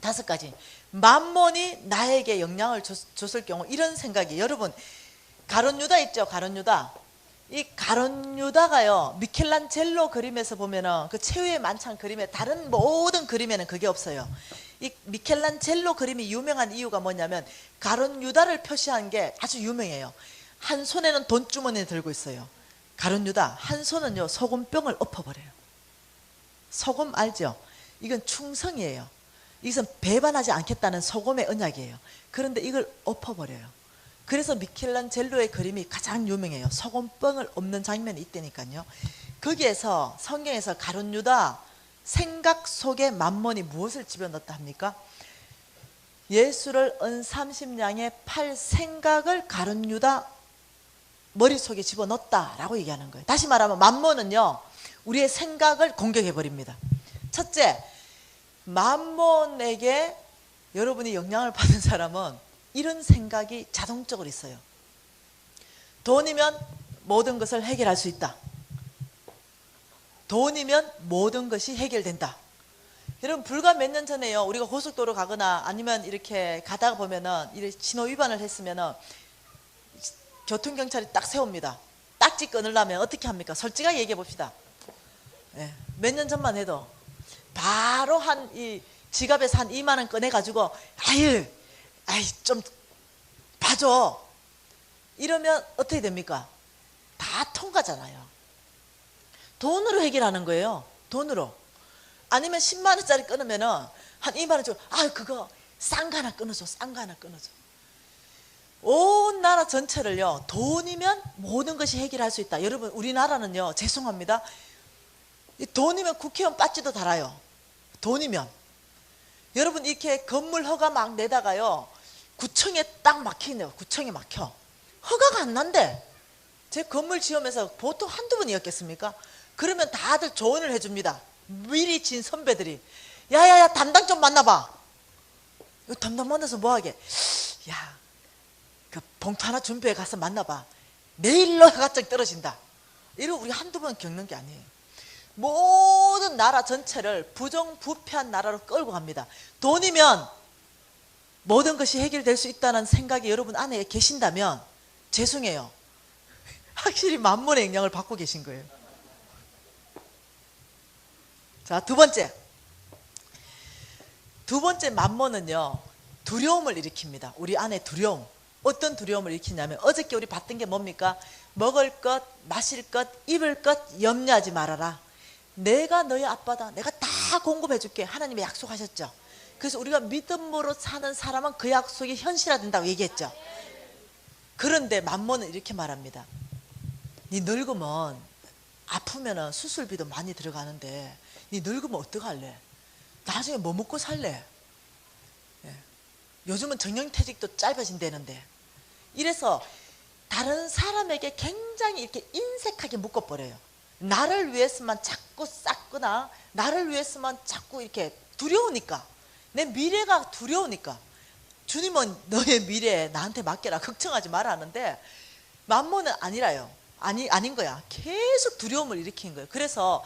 5가지. 맘몬이 나에게 영향을 줬을 경우 이런 생각이, 여러분 가룟 유다 있죠. 가룟 유다. 이 가룟 유다가요, 미켈란젤로 그림에서 보면은 그 최후의 만찬 그림에 다른 모든 그림에는 그게 없어요. 이 미켈란젤로 그림이 유명한 이유가 뭐냐면 가룟 유다를 표시한 게 아주 유명해요. 한 손에는 돈주머니를 들고 있어요. 가룟 유다. 한 손은요, 소금병을 엎어버려요. 소금 알죠? 이건 충성이에요. 이것은 배반하지 않겠다는 소금의 언약이에요. 그런데 이걸 엎어버려요. 그래서 미켈란젤로의 그림이 가장 유명해요. 소금병을 엎는 장면이 있다니까요. 거기에서 성경에서 가룟 유다 생각 속에 만몬이 무엇을 집어넣었다 합니까? 예수를 은 30냥의 팔 생각을 가룟 유다 머릿속에 집어넣었다라고 얘기하는 거예요. 다시 말하면 만몬은요, 우리의 생각을 공격해버립니다. 첫째, 만몬에게 여러분이 영향을 받은 사람은 이런 생각이 자동적으로 있어요. 돈이면 모든 것을 해결할 수 있다. 돈이면 모든 것이 해결된다. 여러분, 불과 몇 년 전에요, 우리가 고속도로 가거나 아니면 이렇게 가다가 보면은 이렇게 신호 위반을 했으면은 교통경찰이 딱 세웁니다. 딱지 끊으려면 어떻게 합니까? 솔직하게 얘기해 봅시다. 네. 몇 년 전만 해도 바로 이 지갑에서 한 2만 원 꺼내가지고 아이 좀 봐줘. 이러면 어떻게 됩니까? 다 통과잖아요. 돈으로 해결하는 거예요. 돈으로. 아니면 10만 원짜리 끊으면은 한 2만 원 주고 그거 싼 거 하나 끊어줘. 싼 거 하나 끊어줘. 온 나라 전체를요, 돈이면 모든 것이 해결할 수 있다. 여러분, 우리나라는요, 죄송합니다, 돈이면 국회의원 빠지도 달아요. 돈이면. 여러분, 이렇게 건물 허가 막 내다가요, 구청에 딱 막히네요. 구청에 막혀. 허가가 안 난대. 제 건물 지으면서 보통 한두 번이었겠습니까? 그러면 다들 조언을 해줍니다. 미리 진 선배들이. 야야야, 담당 좀 만나봐. 담당 만나서 뭐하게? 야, 그 봉투 하나 준비해 가서 만나봐. 내일로 허가증 떨어진다. 이러고 우리 한두 번 겪는 게 아니에요. 모든 나라 전체를 부정부패한 나라로 끌고 갑니다. 돈이면 모든 것이 해결될 수 있다는 생각이 여러분 안에 계신다면 죄송해요, 확실히 만몬의 영향을 받고 계신 거예요. 자, 두 번째 만몬은요, 두려움을 일으킵니다. 우리 안에 두려움. 어떤 두려움을 일으키냐면, 어저께 우리 봤던 게 뭡니까? 먹을 것, 마실 것, 입을 것 염려하지 말아라. 내가 너의 아빠다. 내가 다 공급해 줄게. 하나님이 약속하셨죠. 그래서 우리가 믿음으로 사는 사람은 그 약속이 현실화된다고 얘기했죠. 그런데 만몬은 이렇게 말합니다. 네 늙으면, 아프면 수술비도 많이 들어가는데 네 늙으면 어떡할래? 나중에 뭐 먹고 살래? 요즘은 정년퇴직도 짧아진다는데. 이래서 다른 사람에게 굉장히 이렇게 인색하게 묶어버려요. 나를 위해서만 자꾸 쌓거나 나를 위해서만 자꾸 이렇게 두려우니까, 내 미래가 두려우니까. 주님은 너의 미래에 나한테 맡겨라, 걱정하지 마라 하는데, 만몬은 아니라요. 아닌 거야. 계속 두려움을 일으키는 거예요. 그래서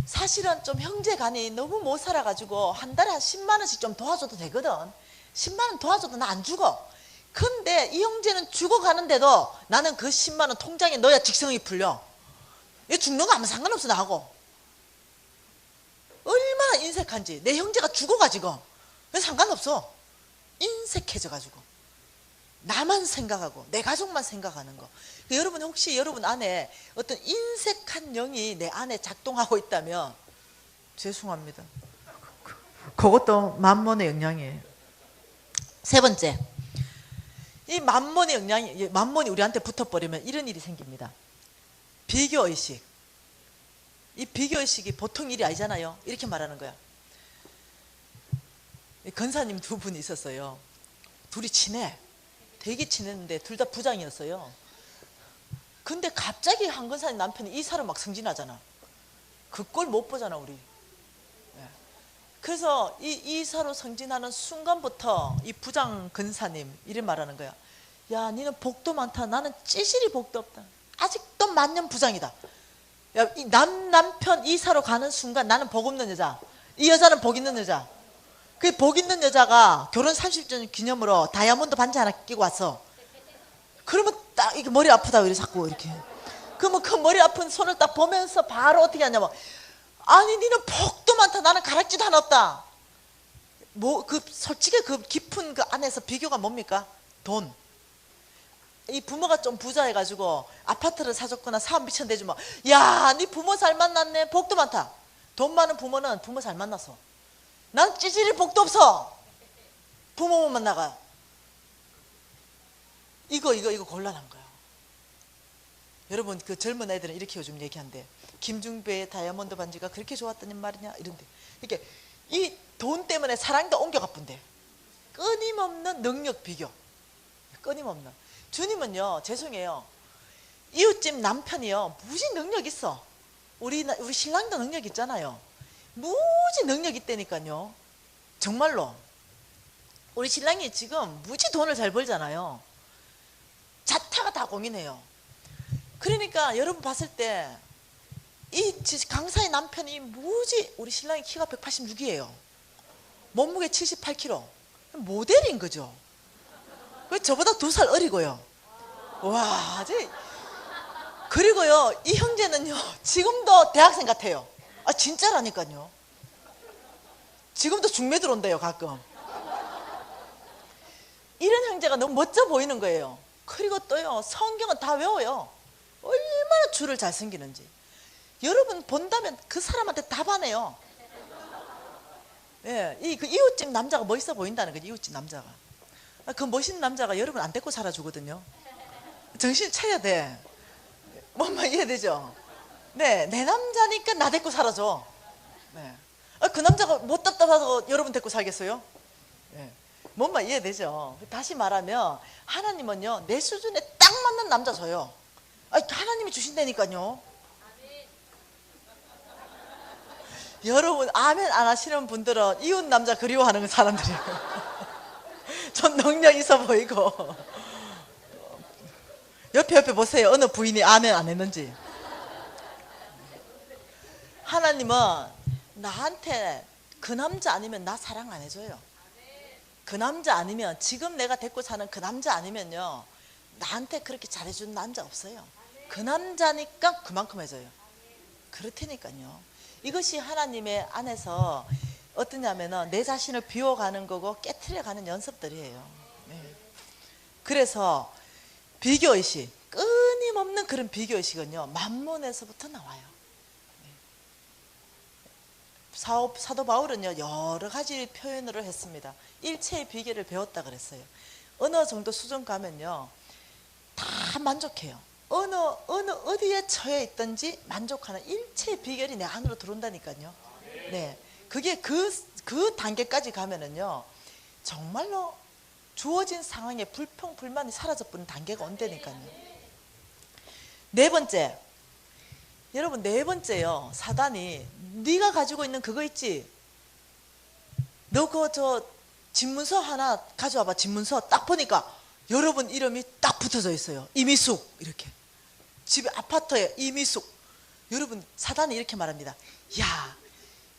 사실은 좀 형제간이 너무 못 살아가지고 한 달에 한 10만 원씩 좀 도와줘도 되거든. 10만 원 도와줘도 나 안 죽어. 근데 이 형제는 죽어가는데도 나는 그 10만 원 통장에 넣어야 직성이 풀려. 얘 죽는 거 아무 상관없어 나하고. 얼마나 인색한지. 내 형제가 죽어가지고 왜 상관없어. 인색해져가지고 나만 생각하고 내 가족만 생각하는 거. 여러분, 혹시 여러분 안에 어떤 인색한 영이 내 안에 작동하고 있다면 죄송합니다. 그것도 만몬의 영향이에요. 세 번째, 이 만몬이 우리한테 붙어버리면 이런 일이 생깁니다. 비교의식. 이 비교의식이 보통 일이 아니잖아요. 이렇게 말하는 거야. 권사님 두 분이 있었어요. 둘이 친해. 되게 친했는데 둘 다 부장이었어요. 근데 갑자기 한 권사님 남편이 이사로 막 승진하잖아. 그 꼴 못 보잖아 우리. 그래서 이 이사로 승진하는 순간부터 이 부장 권사님 이래 말하는 거야. 야, 니는 복도 많다. 나는 찌질이 복도 없다. 아직도 만년 부장이다. 야, 이 남편 이사로 가는 순간 나는 복 없는 여자, 이 여자는 복 있는 여자. 그 복 있는 여자가 결혼 30주년 기념으로 다이아몬드 반지 하나 끼고 왔어. 그러면 딱 이게 머리 아프다고 이래 자꾸 이렇게. 그러면 그 머리 아픈 손을 딱 보면서 바로 어떻게 하냐면, 아니 니는 복도 많다, 나는 가락지도 하나 없다. 뭐 그 솔직히 그 깊은 그 안에서 비교가 뭡니까? 돈. 이 부모가 좀 부자해가지고 아파트를 사줬거나 사업 미천내주면, 야, 네 부모 잘 만났네, 복도 많다. 돈 많은 부모는 부모 잘 만났어. 난 찌질이 복도 없어. 부모만 만나가. 이거 곤란한 거야. 여러분, 그 젊은 애들은 이렇게 요즘 얘기한대. 김중배의 다이아몬드 반지가 그렇게 좋았다는 말이냐 이런데, 이렇게 이 돈 때문에 사랑도 옮겨가뿐대. 끊임없는 능력 비교. 끊임없는. 주님은요, 죄송해요, 이웃집 남편이요 무지 능력 있어. 우리 신랑도 능력 있잖아요. 무지 능력 있다니까요. 정말로 우리 신랑이 지금 무지 돈을 잘 벌잖아요. 자타가 다 공인해요. 그러니까 여러분 봤을 때 이 강사의 남편이 무지, 우리 신랑이 키가 186이에요 몸무게 78kg, 모델인 거죠. 저보다 2살 어리고요. 와, 그리고요, 이 형제는요 지금도 대학생 같아요. 아, 진짜라니까요. 지금도 중매 들어온대요 가끔. 이런 형제가 너무 멋져 보이는 거예요. 그리고 또요, 성경은 다 외워요. 얼마나 줄을 잘 섬기는지. 여러분 본다면 그 사람한테 다 반해요. 예, 그 이웃집 남자가 멋있어 보인다는 거지. 이웃집 남자가. 그 멋있는 남자가 여러분 안 데리고 살아주거든요. 정신 차려야 돼. 뭔 말 이해되죠? 네, 내 남자니까 나 데리고 살아줘. 네. 그 남자가 못 답답해서 여러분 데리고 살겠어요? 네. 뭔 말 이해되죠? 다시 말하면 하나님은요 내 수준에 딱 맞는 남자 줘요. 하나님이 주신다니까요. 여러분 아멘 안 하시는 분들은 이웃 남자 그리워하는 사람들이에요. 전 능력 있어 보이고. 옆에 보세요. 어느 부인이 아멘 안 했는지. 하나님은 나한테 그 남자 아니면 나 사랑 안 해줘요. 그 남자 아니면, 지금 내가 데리고 사는 그 남자 아니면요 나한테 그렇게 잘해주는 남자 없어요. 그 남자니까 그만큼 해줘요. 그렇다니까요. 이것이 하나님의 안에서 어떠냐면은 내 자신을 비워가는 거고 깨트려가는 연습들이에요. 네. 그래서 비교의식, 끊임없는 그런 비교의식은요 만문에서부터 나와요. 네. 사도 바울은요 여러 가지 표현으로 했습니다. 일체의 비결을 배웠다 그랬어요. 어느 정도 수준 가면요 다 만족해요. 어디에 처해 있든지 만족하는 일체의 비결이 내 안으로 들어온다니까요. 네, 그게 그 단계까지 가면은요 정말로 주어진 상황에 불평 불만이 사라져버리는 단계가 온다니까요. 네 번째, 여러분 네 번째요, 사단이 네가 가지고 있는 그거 있지, 너 저 집문서 하나 가져와봐. 집문서 딱 보니까 여러분 이름이 딱 붙어져 있어요. 이미숙 이렇게. 집에 아파트에 이미숙. 여러분 사단이 이렇게 말합니다. 야,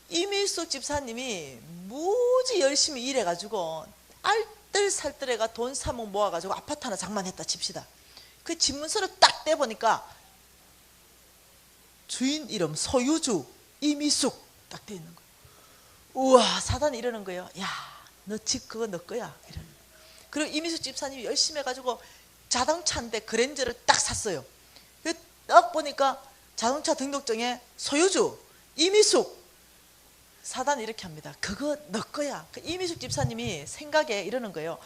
이미숙 집사님이 무지 열심히 일해가지고 알뜰살뜰해가 돈 3억 모아가지고 아파트 하나 장만했다 칩시다. 그 집문서를 딱 떼보니까 주인 이름 소유주 이미숙 딱 돼 있는 거예요. 우와, 사단이 이러는 거예요. 야, 너 집 그거 너 거야 이러는 거예요. 그리고 이미숙 집사님이 열심히 해가지고 자동차인데 그랜저를 딱 샀어요. 딱 보니까 자동차 등록증에 소유주 이미숙. 사단이 이렇게 합니다. 그거 너 거야. 그 이미숙 집사님이 생각에 이러는 거예요.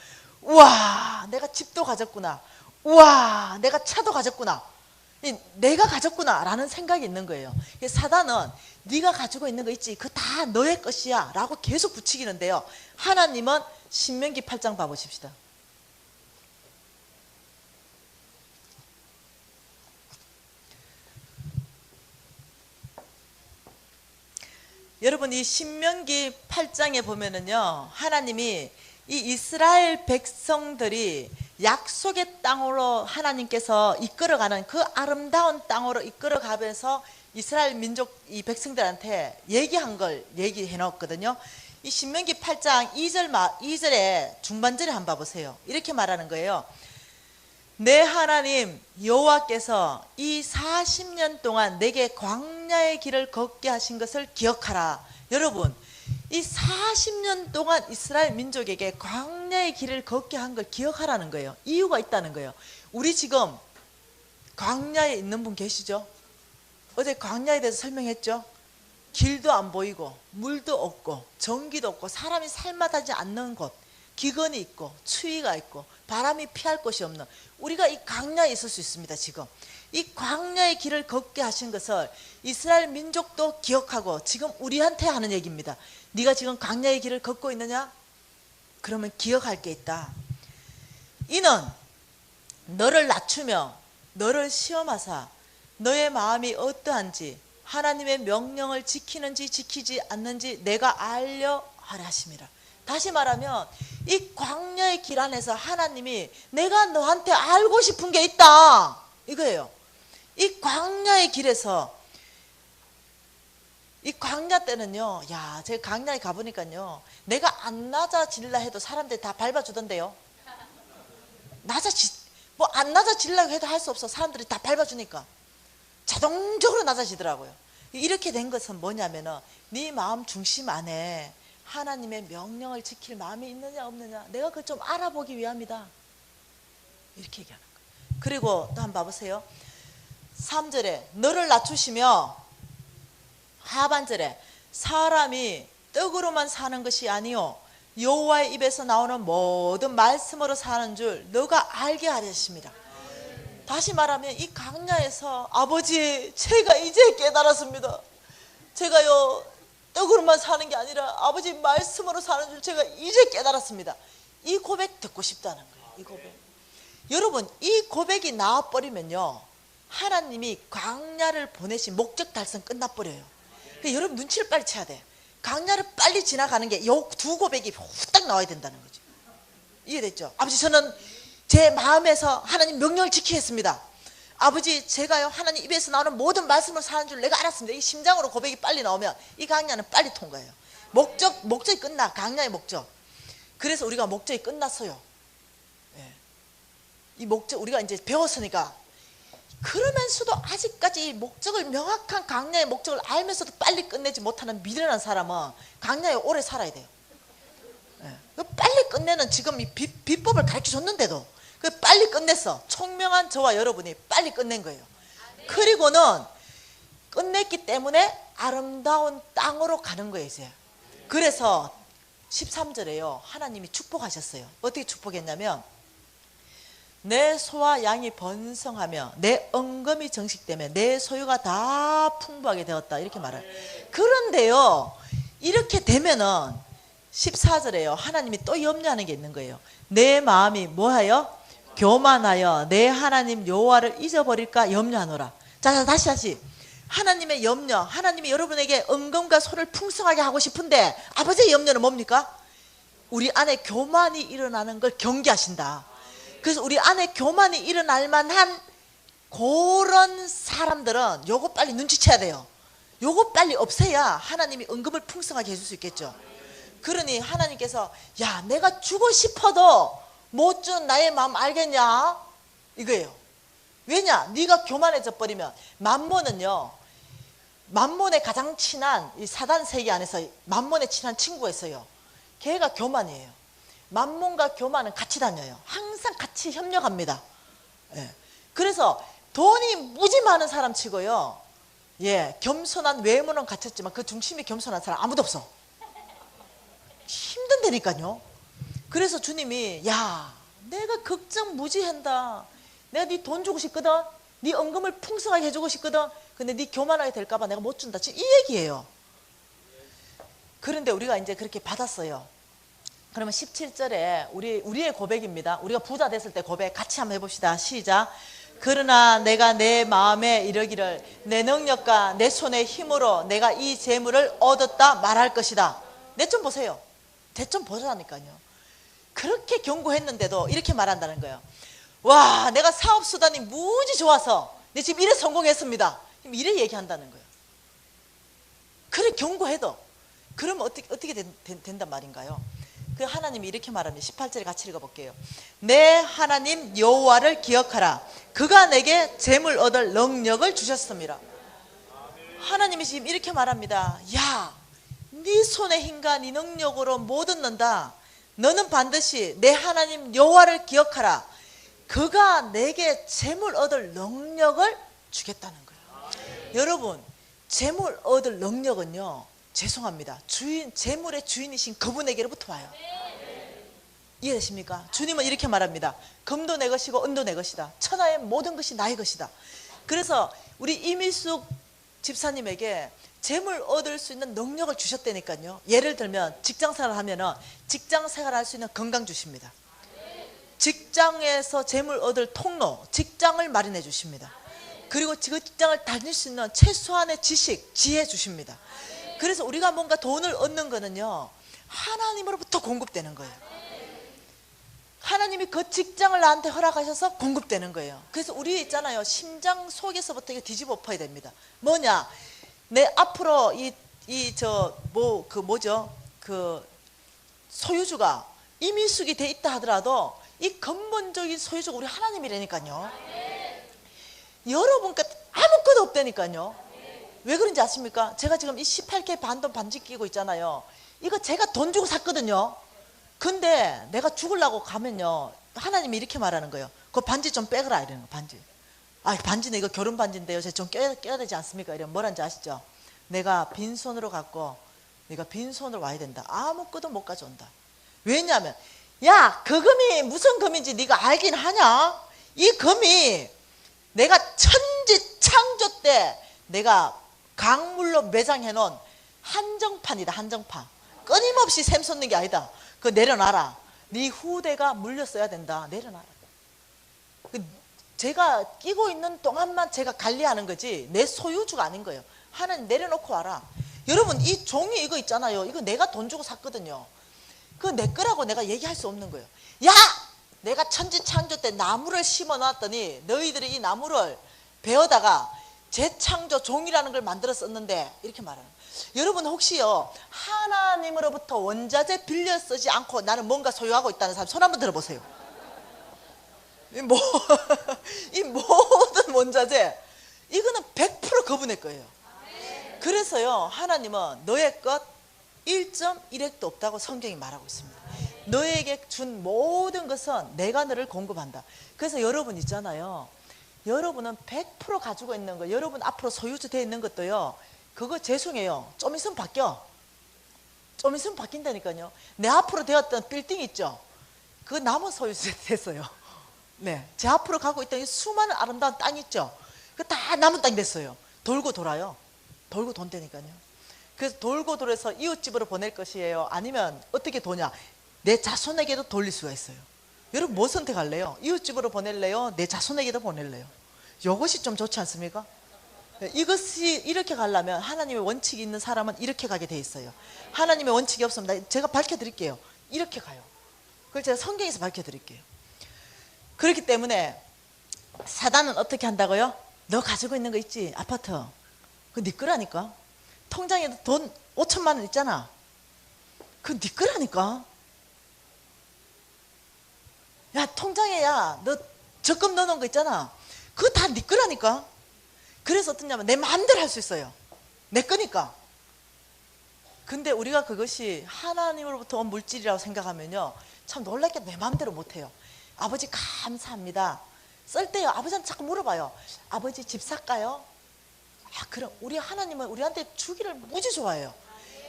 우와, 내가 집도 가졌구나. 우와, 내가 차도 가졌구나. 내가 가졌구나 라는 생각이 있는 거예요. 사단은 네가 가지고 있는 거 있지, 그거 다 너의 것이야 라고 계속 부추기는데요, 하나님은 신명기 8장 봐보십시다. 여러분 이 신명기 8장에 보면은요 하나님이 이 이스라엘 백성들이 약속의 땅으로 하나님께서 이끌어가는 그 아름다운 땅으로 이끌어가면서 이스라엘 민족 이 백성들한테 얘기한 걸 얘기해 놓았거든요. 이 신명기 8장 2절에 중반절에 한번 봐보세요. 이렇게 말하는 거예요. 내 하나님 여호와께서 이 40년 동안 내게 광야의 길을 걷게 하신 것을 기억하라. 여러분, 이 40년 동안 이스라엘 민족에게 광야의 길을 걷게 한 걸 기억하라는 거예요. 이유가 있다는 거예요. 우리 지금 광야에 있는 분 계시죠? 어제 광야에 대해서 설명했죠? 길도 안 보이고 물도 없고 전기도 없고 사람이 살만하지 않는 곳, 기근이 있고 추위가 있고 바람이 피할 곳이 없는, 우리가 이 광야에 있을 수 있습니다. 지금 이 광야의 길을 걷게 하신 것을 이스라엘 민족도 기억하고 지금 우리한테 하는 얘기입니다. 네가 지금 광야의 길을 걷고 있느냐? 그러면 기억할 게 있다. 이는 너를 낮추며 너를 시험하사 너의 마음이 어떠한지 하나님의 명령을 지키는지 지키지 않는지 내가 알려 하라 하심이라. 다시 말하면 이 광야의 길 안에서 하나님이 내가 너한테 알고 싶은 게 있다 이거예요. 이 광야의 길에서, 이 광야 때는요, 야, 제가 광야에 가보니까요, 내가 안 낮아질라 해도 사람들이 다 밟아주던데요. 뭐 안 낮아지려고 해도 할 수 없어. 사람들이 다 밟아주니까 자동적으로 낮아지더라고요. 이렇게 된 것은 뭐냐면은 네 마음 중심 안에 하나님의 명령을 지킬 마음이 있느냐 없느냐, 내가 그걸 좀 알아보기 위함이다 이렇게 얘기하는 거예요. 그리고 또 한번 봐보세요. 3절에 너를 낮추시며, 하반절에 사람이 떡으로만 사는 것이 아니요 여호와의 입에서 나오는 모든 말씀으로 사는 줄 너가 알게 하셨습니다. 다시 말하면 이 광야에서 아버지 제가 이제 깨달았습니다. 제가요 떡으로만 사는 게 아니라 아버지 말씀으로 사는 줄 제가 이제 깨달았습니다. 이 고백 듣고 싶다는 거예요. 이 고백. 여러분, 이 고백이 나와버리면요 하나님이 광야를 보내신 목적 달성 끝나버려요. 그러니까 여러분 눈치를 빨리 채야 돼. 광야를 빨리 지나가는 게 요 두 고백이 후딱 나와야 된다는 거죠. 이해됐죠? 아버지 저는 제 마음에서 하나님 명령을 지키겠습니다. 아버지 제가요 하나님 입에서 나오는 모든 말씀을 사는 줄 내가 알았습니다. 이 심장으로 고백이 빨리 나오면 이 광야는 빨리 통과해요. 목적이 끝나. 광야의 목적. 그래서 우리가 목적이 끝났어요. 예. 이 목적 우리가 이제 배웠으니까. 그러면서도 아직까지 목적을, 명확한 광야의 목적을 알면서도 빨리 끝내지 못하는 미련한 사람은 광야에 오래 살아야 돼요. 예. 빨리 끝내는, 지금 이 비법을 가르쳐 줬는데도 빨리 끝냈어. 총명한 저와 여러분이 빨리 끝낸 거예요. 그리고는 끝냈기 때문에 아름다운 땅으로 가는 거예요 이제. 그래서 13절에요 하나님이 축복하셨어요. 어떻게 축복했냐면 내 소와 양이 번성하며 내 언금이 정식되며 내 소유가 다 풍부하게 되었다 이렇게 말해요. 그런데요 이렇게 되면은 14절에요 하나님이 또 염려하는 게 있는 거예요. 내 마음이 뭐하여? 교만하여 내 하나님 여호와를 잊어버릴까 염려하노라. 자 다시 하나님의 염려, 하나님이 여러분에게 언금과 소를 풍성하게 하고 싶은데 아버지의 염려는 뭡니까? 우리 안에 교만이 일어나는 걸 경계하신다. 그래서 우리 안에 교만이 일어날 만한 그런 사람들은 요거 빨리 눈치채야 돼요. 요거 빨리 없애야 하나님이 언금을 풍성하게 해줄 수 있겠죠. 그러니 하나님께서 야 내가 주고 싶어도 못 준 나의 마음 알겠냐 이거예요. 왜냐? 네가 교만해져 버리면. 만몬은요 만몬의 가장 친한 이 사단 세계 안에서 만몬의 친한 친구가 있어요. 걔가 교만이에요. 만몬과 교만은 같이 다녀요. 항상 같이 협력합니다. 예. 그래서 돈이 무지 많은 사람 치고요 예, 겸손한 외모는 갖췄지만 그 중심에 겸손한 사람 아무도 없어. 힘든다니까요. 그래서 주님이 야 내가 걱정 무지한다. 내가 네 돈 주고 싶거든. 네 언금을 풍성하게 해주고 싶거든. 근데 네 교만하게 될까봐 내가 못 준다. 지금 이 얘기예요. 그런데 우리가 이제 그렇게 받았어요. 그러면 17절에 우리의 고백입니다. 우리가 부자 됐을 때 고백 같이 한번 해봅시다. 시작. 그러나 내가 내 마음에 이르기를 내 능력과 내 손의 힘으로 내가 이 재물을 얻었다 말할 것이다. 내 좀 보세요. 내 좀 보자니까요. 그렇게 경고했는데도 이렇게 말한다는 거예요. 와 내가 사업수단이 무지 좋아서 내 지금 이래 성공했습니다. 이래 얘기한다는 거예요. 그래 경고해도 그러면 어떻게 된단 말인가요? 그 하나님이 이렇게 말합니다. 18절에 같이 읽어볼게요. 내 하나님 여호와를 기억하라. 그가 내게 재물 얻을 능력을 주셨습니다. 하나님이 지금 이렇게 말합니다. 야, 네 손의 힘과 네 능력으로 못 얻는다. 너는 반드시 내 하나님 여호와를 기억하라. 그가 내게 재물 얻을 능력을 주겠다는 거예요. 여러분, 재물 얻을 능력은요, 죄송합니다, 재물의 주인이신 그분에게로부터 와요. 이해되십니까? 주님은 이렇게 말합니다. 금도 내 것이고 은도 내 것이다. 천하의 모든 것이 나의 것이다. 그래서 우리 이미숙 집사님에게 재물 얻을 수 있는 능력을 주셨다니까요. 예를 들면 직장생활을 하면은 직장생활을 할 수 있는 건강 주십니다. 직장에서 재물 얻을 통로, 직장을 마련해 주십니다. 그리고 그 직장을 다닐 수 있는 최소한의 지식, 지혜 주십니다. 그래서 우리가 뭔가 돈을 얻는 거는요, 하나님으로부터 공급되는 거예요. 하나님이 그 직장을 나한테 허락하셔서 공급되는 거예요. 그래서 우리 있잖아요, 심장 속에서부터 이게 뒤집어 엎어야 됩니다. 뭐냐, 내 앞으로 그 소유주가 이미숙이 돼 있다 하더라도 이 근본적인 소유주가 우리 하나님이라니까요. 여러분 것 아무것도 없다니까요. 왜 그런지 아십니까? 제가 지금 이 18K 반돈 반지 끼고 있잖아요. 이거 제가 돈 주고 샀거든요. 근데 내가 죽으려고 가면요, 하나님이 이렇게 말하는 거예요. 그 반지 좀 빼거라 이러는 거. 반지. 아, 반지는 이거 결혼 반지인데요, 제가 좀 껴야 되지 않습니까? 이러면 뭐라는지 아시죠? 내가 빈손으로 갖고 내가 빈손으로 와야 된다. 아무것도 못 가져온다. 왜냐하면, 야, 그 금이 무슨 금인지 네가 알긴 하냐? 이 금이 내가 천지 창조 때 내가 강물로 매장해 놓은 한정판이다. 한정판. 끊임없이 샘 솟는 게 아니다. 그거 내려놔라. 네 후대가 물렸어야 된다. 내려놔라. 제가 끼고 있는 동안만 제가 관리하는 거지 내 소유주가 아닌 거예요. 하나님 내려놓고 와라. 여러분, 이 종이 이거 있잖아요. 이거 내가 돈 주고 샀거든요. 그거 내 거라고 내가 얘기할 수 없는 거예요. 야! 내가 천지창조 때 나무를 심어 놨더니 너희들이 이 나무를 베어다가 재창조 종이라는 걸 만들어 썼는데, 이렇게 말하는 거예요. 여러분, 혹시요, 하나님으로부터 원자재 빌려 쓰지 않고 나는 뭔가 소유하고 있다는 사람 손 한번 들어보세요. 이 모든 원자재, 이거는 100% 그분의 거예요. 그래서요, 하나님은 너의 것 1.1핵도 없다고 성경이 말하고 있습니다. 너에게 준 모든 것은 내가 너를 공급한다. 그래서 여러분 있잖아요, 여러분은 100% 가지고 있는 거, 여러분 앞으로 소유주 되어 있는 것도요, 그거 죄송해요, 좀 있으면 바뀌어. 좀 있으면 바뀐다니까요. 내 앞으로 되었던 빌딩 있죠, 그거 남은 소유주 됐어요. 네, 제 앞으로 가고 있던 이 수많은 아름다운 땅 있죠, 그거 다 남은 땅이 됐어요. 돌고 돌아요. 돌고 돈다니까요. 그래서 돌고 돌아서 이웃집으로 보낼 것이에요, 아니면 어떻게 도냐, 내 자손에게도 돌릴 수가 있어요. 여러분, 뭐 선택할래요? 이웃집으로 보낼래요? 내 자손에게도 보낼래요? 이것이 좀 좋지 않습니까? 이것이 이렇게 가려면 하나님의 원칙이 있는 사람은 이렇게 가게 돼 있어요. 하나님의 원칙이 없으면 제가 밝혀드릴게요. 이렇게 가요. 그걸 제가 성경에서 밝혀드릴게요. 그렇기 때문에 사단은 어떻게 한다고요? 너 가지고 있는 거 있지? 아파트. 그거 네 거라니까. 통장에도 돈 5천만 원 있잖아. 그거 네 거라니까. 야, 통장에 너 적금 넣어놓은 거 있잖아. 그거 다 네 거라니까. 그래서 어떠냐면 내 마음대로 할 수 있어요. 내 거니까. 근데 우리가 그것이 하나님으로부터 온 물질이라고 생각하면요, 참 놀랍게 내 마음대로 못해요. 아버지 감사합니다. 쓸 때요, 아버지한테 자꾸 물어봐요. 아버지 집 살까요? 아, 그럼 우리 하나님은 우리한테 주기를 무지 좋아해요.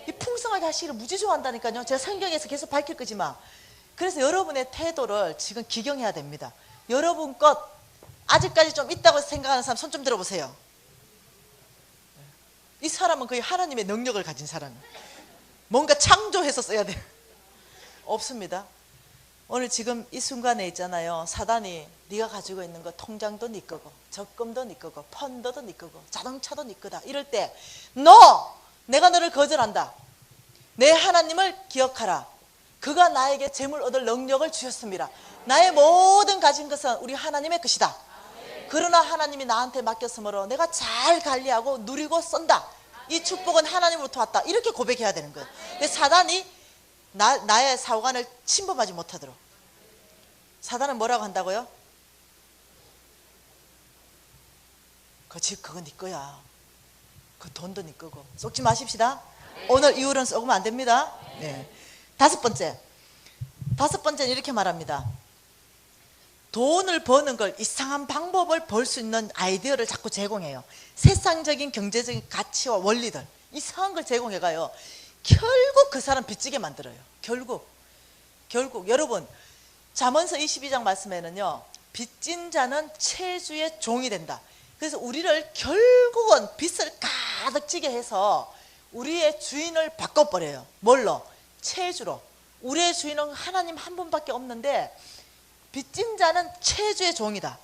이 풍성하게 하시기를 무지 좋아한다니까요. 제가 성경에서 계속 밝힐 거지만. 그래서 여러분의 태도를 지금 기경해야 됩니다. 여러분 것 아직까지 좀 있다고 생각하는 사람 손 좀 들어보세요. 이 사람은 거의 하나님의 능력을 가진 사람이에요. 뭔가 창조해서 써야 돼요. 없습니다. 오늘 지금 이 순간에 있잖아요, 사단이 네가 가지고 있는 거 통장도 네 거고 적금도 네 거고 펀드도 네 거고 자동차도 네 거다. 이럴 때 내가 너를 거절한다. 내 하나님을 기억하라. 그가 나에게 재물 얻을 능력을 주셨습니다. 나의 모든 가진 것은 우리 하나님의 것이다. 그러나 하나님이 나한테 맡겼으므로 내가 잘 관리하고 누리고 쓴다. 이 축복은 하나님으로부터 왔다. 이렇게 고백해야 되는 거예요. 근데 사단이 나의 사관을 침범하지 못하도록. 사단은 뭐라고 한다고요? 그 집 그거 네 거야. 그 돈도 네 거고. 속지 마십시다. 오늘 이후로는 썩으면 안 됩니다. 네. 다섯 번째는 이렇게 말합니다. 돈을 버는 걸, 이상한 방법을 벌 수 있는 아이디어를 자꾸 제공해요. 세상적인 경제적인 가치와 원리들, 이상한 걸 제공해가요. 결국 그 사람 빚지게 만들어요. 결국 여러분, 잠언서 22장 말씀에는요, 빚진 자는 채주의 종이 된다. 그래서 우리를 결국은 빚을 가득 지게 해서 우리의 주인을 바꿔버려요. 뭘로? 채주로. 우리의 주인은 하나님 한 분밖에 없는데 빚진 자는 채주의 종이다.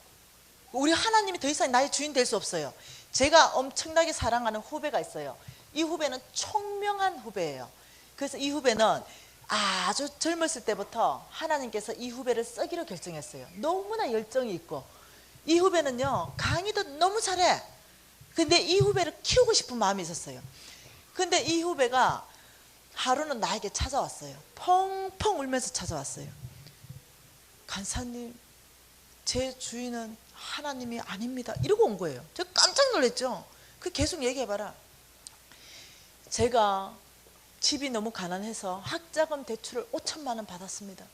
우리 하나님이 더 이상 나의 주인 될 수 없어요. 제가 엄청나게 사랑하는 후배가 있어요. 이 후배는 총명한 후배예요. 그래서 이 후배는 아주 젊었을 때부터 하나님께서 이 후배를 쓰기로 결정했어요. 너무나 열정이 있고, 이 후배는요 강의도 너무 잘해. 근데 이 후배를 키우고 싶은 마음이 있었어요. 근데 이 후배가 하루는 나에게 찾아왔어요. 펑펑 울면서 찾아왔어요. 간사님, 제 주인은 하나님이 아닙니다. 이러고 온 거예요. 제가 깜짝 놀랐죠. 그 계속 얘기해봐라. 제가 집이 너무 가난해서 학자금 대출을 5천만 원 받았습니다.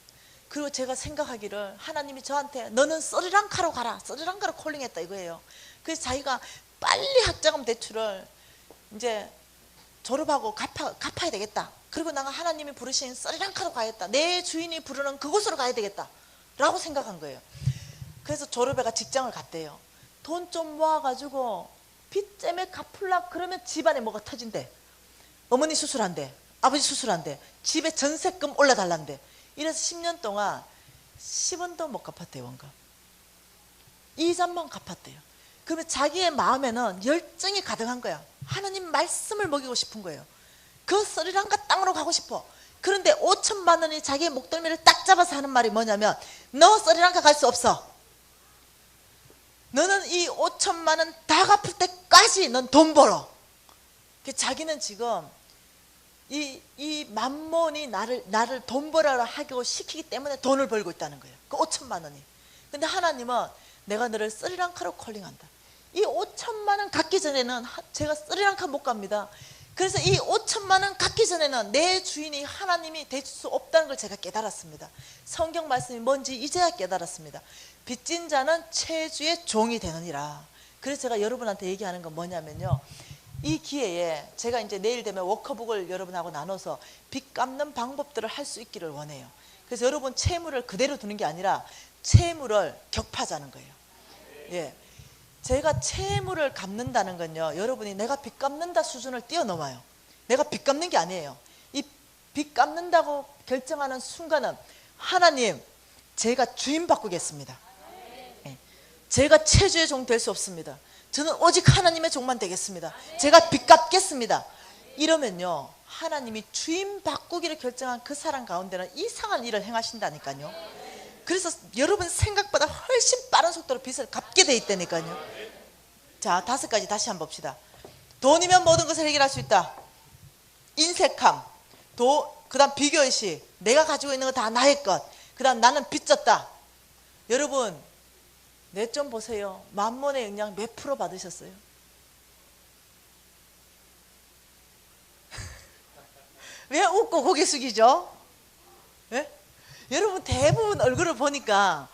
그리고 제가 생각하기를 하나님이 저한테 너는 스리랑카로 가라, 스리랑카로 콜링했다 이거예요. 그래서 자기가 빨리 학자금 대출을 이제 졸업하고 갚아야 되겠다. 그리고 내가 하나님이 부르신 스리랑카로 가야겠다. 내 주인이 부르는 그곳으로 가야 되겠다 라고 생각한 거예요. 그래서 졸업해가 직장을 갔대요. 돈 좀 모아가지고 빚 때문에 갚으려고 그러면 집안에 뭐가 터진대. 어머니 수술한대, 아버지 수술한대, 집에 전세금 올려달란대. 이래서 10년 동안 10원도 못 갚았대요. 원금 이자만 갚았대요. 그러면 자기의 마음에는 열정이 가득한 거야. 하나님 말씀을 먹이고 싶은 거예요. 그 스리랑카 땅으로 가고 싶어. 그런데 5천만 원이 자기의 목덜미를 딱 잡아서 하는 말이 뭐냐면, 너 스리랑카 갈 수 없어. 너는 이 5천만 원 다 갚을 때까지 넌 돈 벌어. 자기는 지금 이 만몬이 나를 돈 벌어라 하고 시키기 때문에 돈을 벌고 있다는 거예요. 그 5천만 원이. 근데 하나님은 내가 너를 스리랑카로 콜링한다. 이 5천만 원 갖기 전에는 제가 스리랑카 못 갑니다. 그래서 이 5천만 원 갖기 전에는 내 주인이 하나님이 될 수 없다는 걸 제가 깨달았습니다. 성경 말씀이 뭔지 이제야 깨달았습니다. 빚진 자는 채주의 종이 되느니라. 그래서 제가 여러분한테 얘기하는 건 뭐냐면요, 이 기회에 제가 이제 내일 되면 워커북을 여러분하고 나눠서 빚 갚는 방법들을 할 수 있기를 원해요. 그래서 여러분 채무를 그대로 두는 게 아니라 채무를 격파하자는 거예요. 예, 제가 채무를 갚는다는 건요, 여러분이 내가 빚 갚는다 수준을 뛰어넘어요. 내가 빚 갚는 게 아니에요. 이 빚 갚는다고 결정하는 순간은 하나님, 제가 주인 바꾸겠습니다. 예, 제가 채주의 종 될 수 없습니다. 저는 오직 하나님의 종만 되겠습니다. 제가 빚 갚겠습니다. 이러면요, 하나님이 주인 바꾸기를 결정한 그 사람 가운데는 이상한 일을 행하신다니까요. 그래서 여러분 생각보다 훨씬 빠른 속도로 빚을 갚게 돼 있다니까요. 자, 5가지 다시 한번 봅시다. 돈이면 모든 것을 해결할 수 있다. 인색함, 그 다음 비교의식, 내가 가지고 있는 거 다 나의 것, 그 다음 나는 빚졌다. 여러분 내 좀 보세요. 만몬의 영향 몇 프로 받으셨어요? 왜 웃고 고개 숙이죠? 예? 여러분 대부분 얼굴을 보니까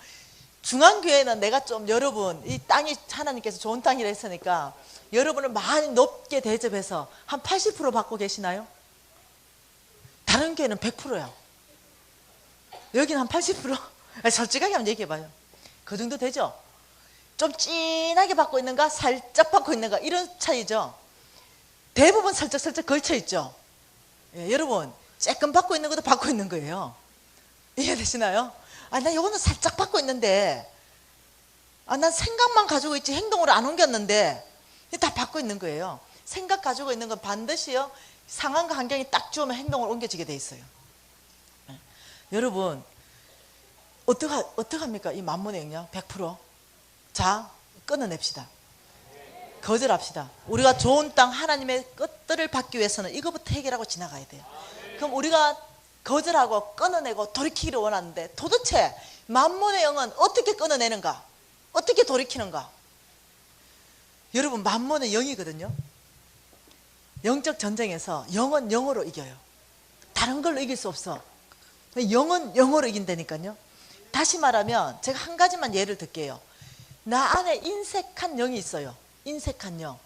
중앙교회는 내가 좀 여러분 이 땅이 하나님께서 좋은 땅이라 했으니까 여러분을 많이 높게 대접해서 한 80% 받고 계시나요? 다른 교회는 100%야. 여기는 한 80%? 솔직하게 한번 얘기해봐요. 그 정도 되죠? 좀 진하게 받고 있는가 살짝 받고 있는가 이런 차이죠. 대부분 살짝 걸쳐있죠. 예, 여러분 조금 받고 있는 것도 받고 있는 거예요. 이해되시나요? 나 이거는 살짝 받고 있는데 난 생각만 가지고 있지 행동으로 안 옮겼는데 다 받고 있는 거예요. 생각 가지고 있는 건 반드시요 상황과 환경이 딱 좋으면 행동으로 옮겨지게 돼 있어요. 예. 여러분 어떡합니까? 이 만몬의 영향 100%. 자, 끊어냅시다. 거절합시다. 우리가 좋은 땅 하나님의 것들을 받기 위해서는 이거부터 해결하고 지나가야 돼요. 그럼 우리가 거절하고 끊어내고 돌이키기를 원하는데 도대체 만몬의 영은 어떻게 끊어내는가? 어떻게 돌이키는가? 여러분, 만몬의 영이거든요. 영적 전쟁에서 영은 영으로 이겨요. 다른 걸로 이길 수 없어. 영은 영으로 이긴다니까요. 다시 말하면 제가 한 가지만 예를 들게요. 나 안에 인색한 영이 있어요. 인색한 영.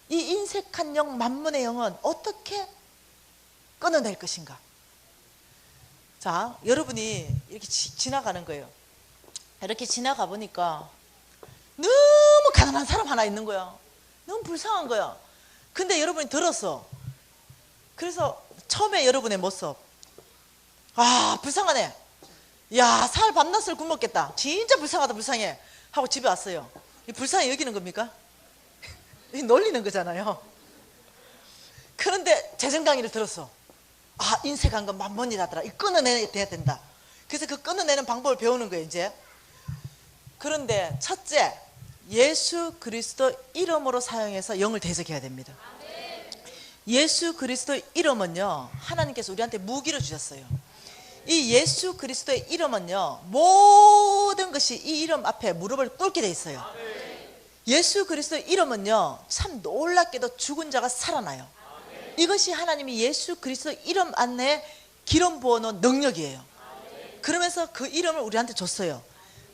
이 인색한 영, 만문의 영은 어떻게 끊어낼 것인가? 자, 여러분이 이렇게 지나가는 거예요. 이렇게 지나가 보니까 너무 가난한 사람 하나 있는 거야. 너무 불쌍한 거야. 근데 여러분이 들었어. 그래서 처음에 여러분의 모습, 아, 불쌍하네. 야, 살 밤낮을 굶었겠다. 진짜 불쌍하다, 불쌍해. 하고 집에 왔어요. 이 불쌍해 여기는 겁니까? 놀리는 거잖아요. 그런데 재정 강의를 들었어. 아, 인색한 건 만mon이라더라. 이 끊어내야 된다. 그래서 그 끊어내는 방법을 배우는 거예요, 이제. 그런데 첫째, 예수 그리스도 이름으로 사용해서 영을 대적해야 됩니다. 예수 그리스도의 이름은요, 하나님께서 우리한테 무기를 주셨어요. 이 예수 그리스도의 이름은요, 모든 것이 이 이름 앞에 무릎을 꿇게 돼 있어요. 예수 그리스도의 이름은요, 참 놀랍게도 죽은 자가 살아나요. 이것이 하나님이 예수 그리스도의 이름 안에 기름 부어놓은 능력이에요. 그러면서 그 이름을 우리한테 줬어요.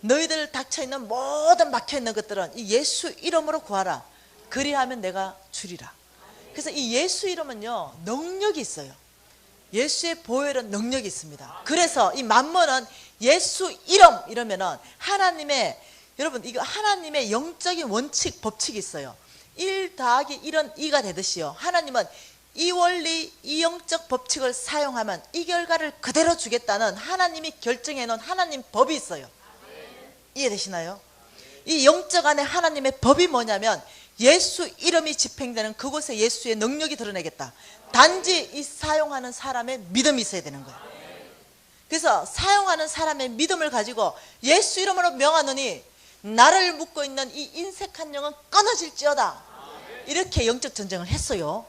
너희들 닥쳐있는 모든 막혀있는 것들은 이 예수 이름으로 구하라. 그리하면 내가 주리라. 그래서 이 예수 이름은요, 능력이 있어요. 예수의 보혈은 능력이 있습니다. 그래서 이 만문은 예수 이름 이러면은 하나님의, 여러분 이거 하나님의 영적인 원칙 법칙이 있어요. 1 더하기 1은 2가 되듯이요, 하나님은 이 원리, 이 영적 법칙을 사용하면 이 결과를 그대로 주겠다는 하나님이 결정해 놓은 하나님 법이 있어요. 이해되시나요? 이 영적 안에 하나님의 법이 뭐냐면 예수 이름이 집행되는 그곳에 예수의 능력이 드러내겠다. 단지 이 사용하는 사람의 믿음이 있어야 되는 거예요. 그래서 사용하는 사람의 믿음을 가지고 예수 이름으로 명하노니 나를 묶고 있는 이 인색한 영은 끊어질지어다. 이렇게 영적 전쟁을 했어요.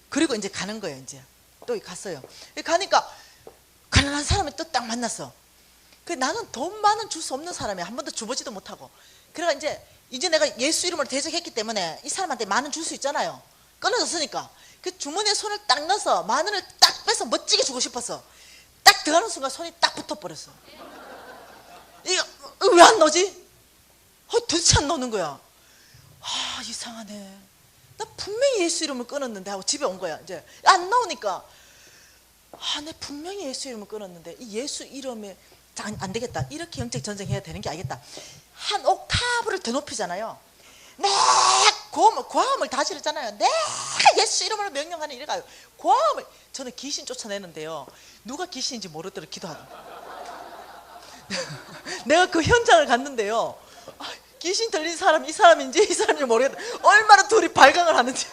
그리고 이제 가는 거예요. 이제 또 갔어요. 가니까 가난한 사람을 또 딱 만났어. 나는 돈 많은 줄 수 없는 사람이야. 한 번도 줘보지도 못하고. 그래가 이제 내가 예수 이름으로 대적했기 때문에 이 사람한테 만 원 줄 수 있잖아요. 끊어졌으니까. 그 주머니에 손을 딱 넣어서 만 원을 딱 빼서 멋지게 주고 싶었어. 딱 들어가는 순간 손이 딱 붙어버렸어. 이거 왜 안 넣지? 도대체 안 넣는 거야. 아, 이상하네. 나 분명히 예수 이름을 끊었는데 하고 집에 온 거야. 이제 안 나오니까, 아, 내 분명히 예수 이름을 끊었는데 이 예수 이름에 안 되겠다. 이렇게 영적 전쟁해야 되는 게 알겠다. 한 옥타브를 더 높이잖아요. 내 고함을 다 지르잖아요. 내가 예수 이름으로 명령하는 이래가요. 고함을. 저는 귀신 쫓아내는데요, 누가 귀신인지 모르도록 기도하다. 내가 그 현장을 갔는데요, 귀신 들린 사람 이 사람인지 이 사람인지 모르겠다. 얼마나 둘이 발광을 하는지.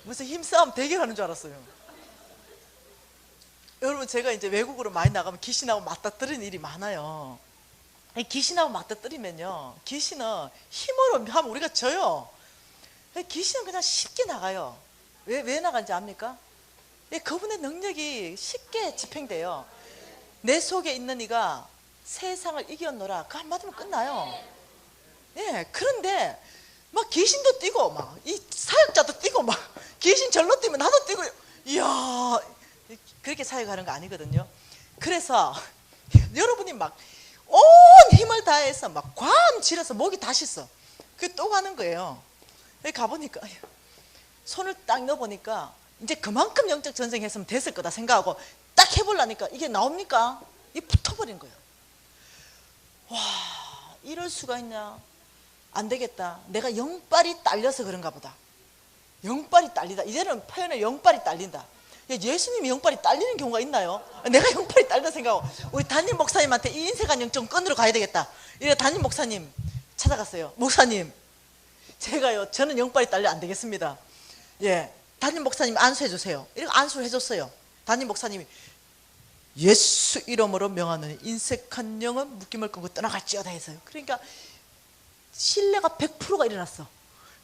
무슨 힘싸움 대결하는 줄 알았어요. 여러분, 제가 이제 외국으로 많이 나가면 귀신하고 맞닥뜨리는 일이 많아요. 귀신하고 맞닥뜨리면요, 귀신은 힘으로 하면 우리가 져요. 귀신은 그냥 쉽게 나가요. 왜 나가는지 압니까? 그분의 능력이 쉽게 집행돼요. 내 속에 있는 이가 세상을 이겼노라, 그 한마디면 끝나요. 예, 그런데 막 귀신도 뛰고 막 이 사역자도 뛰고 막 귀신 절로 뛰면 나도 뛰고, 이야, 그렇게 사역하는 거 아니거든요. 그래서 여러분이 막 온 힘을 다해서 막 과음 지르서 목이 다 씻어. 그게 또 가는 거예요. 여기 가보니까 손을 딱 넣어보니까 이제 그만큼 영적 전쟁했으면 됐을 거다 생각하고 딱 해보려니까 이게 나옵니까? 이게 붙어버린 거예요. 와, 이럴 수가 있냐. 안 되겠다. 내가 영빨이 딸려서 그런가 보다. 영빨이 딸리다. 이제는 표현에 영빨이 딸린다. 예수님이 영빨이 딸리는 경우가 있나요? 내가 영빨이 딸린다 생각하고 우리 담임 목사님한테 이 인색한 영 좀 끊으러 가야 되겠다. 이래 담임 목사님 찾아갔어요. 목사님, 제가요, 저는 영빨이 딸려 안 되겠습니다. 예, 담임 목사님 안수해 주세요. 이렇게 안수를 해줬어요. 담임 목사님이 예수 이름으로 명하는 인색한 영은 묶임을 끊고 떠나갈지어다 해서요. 그러니까 신뢰가 100%가 일어났어.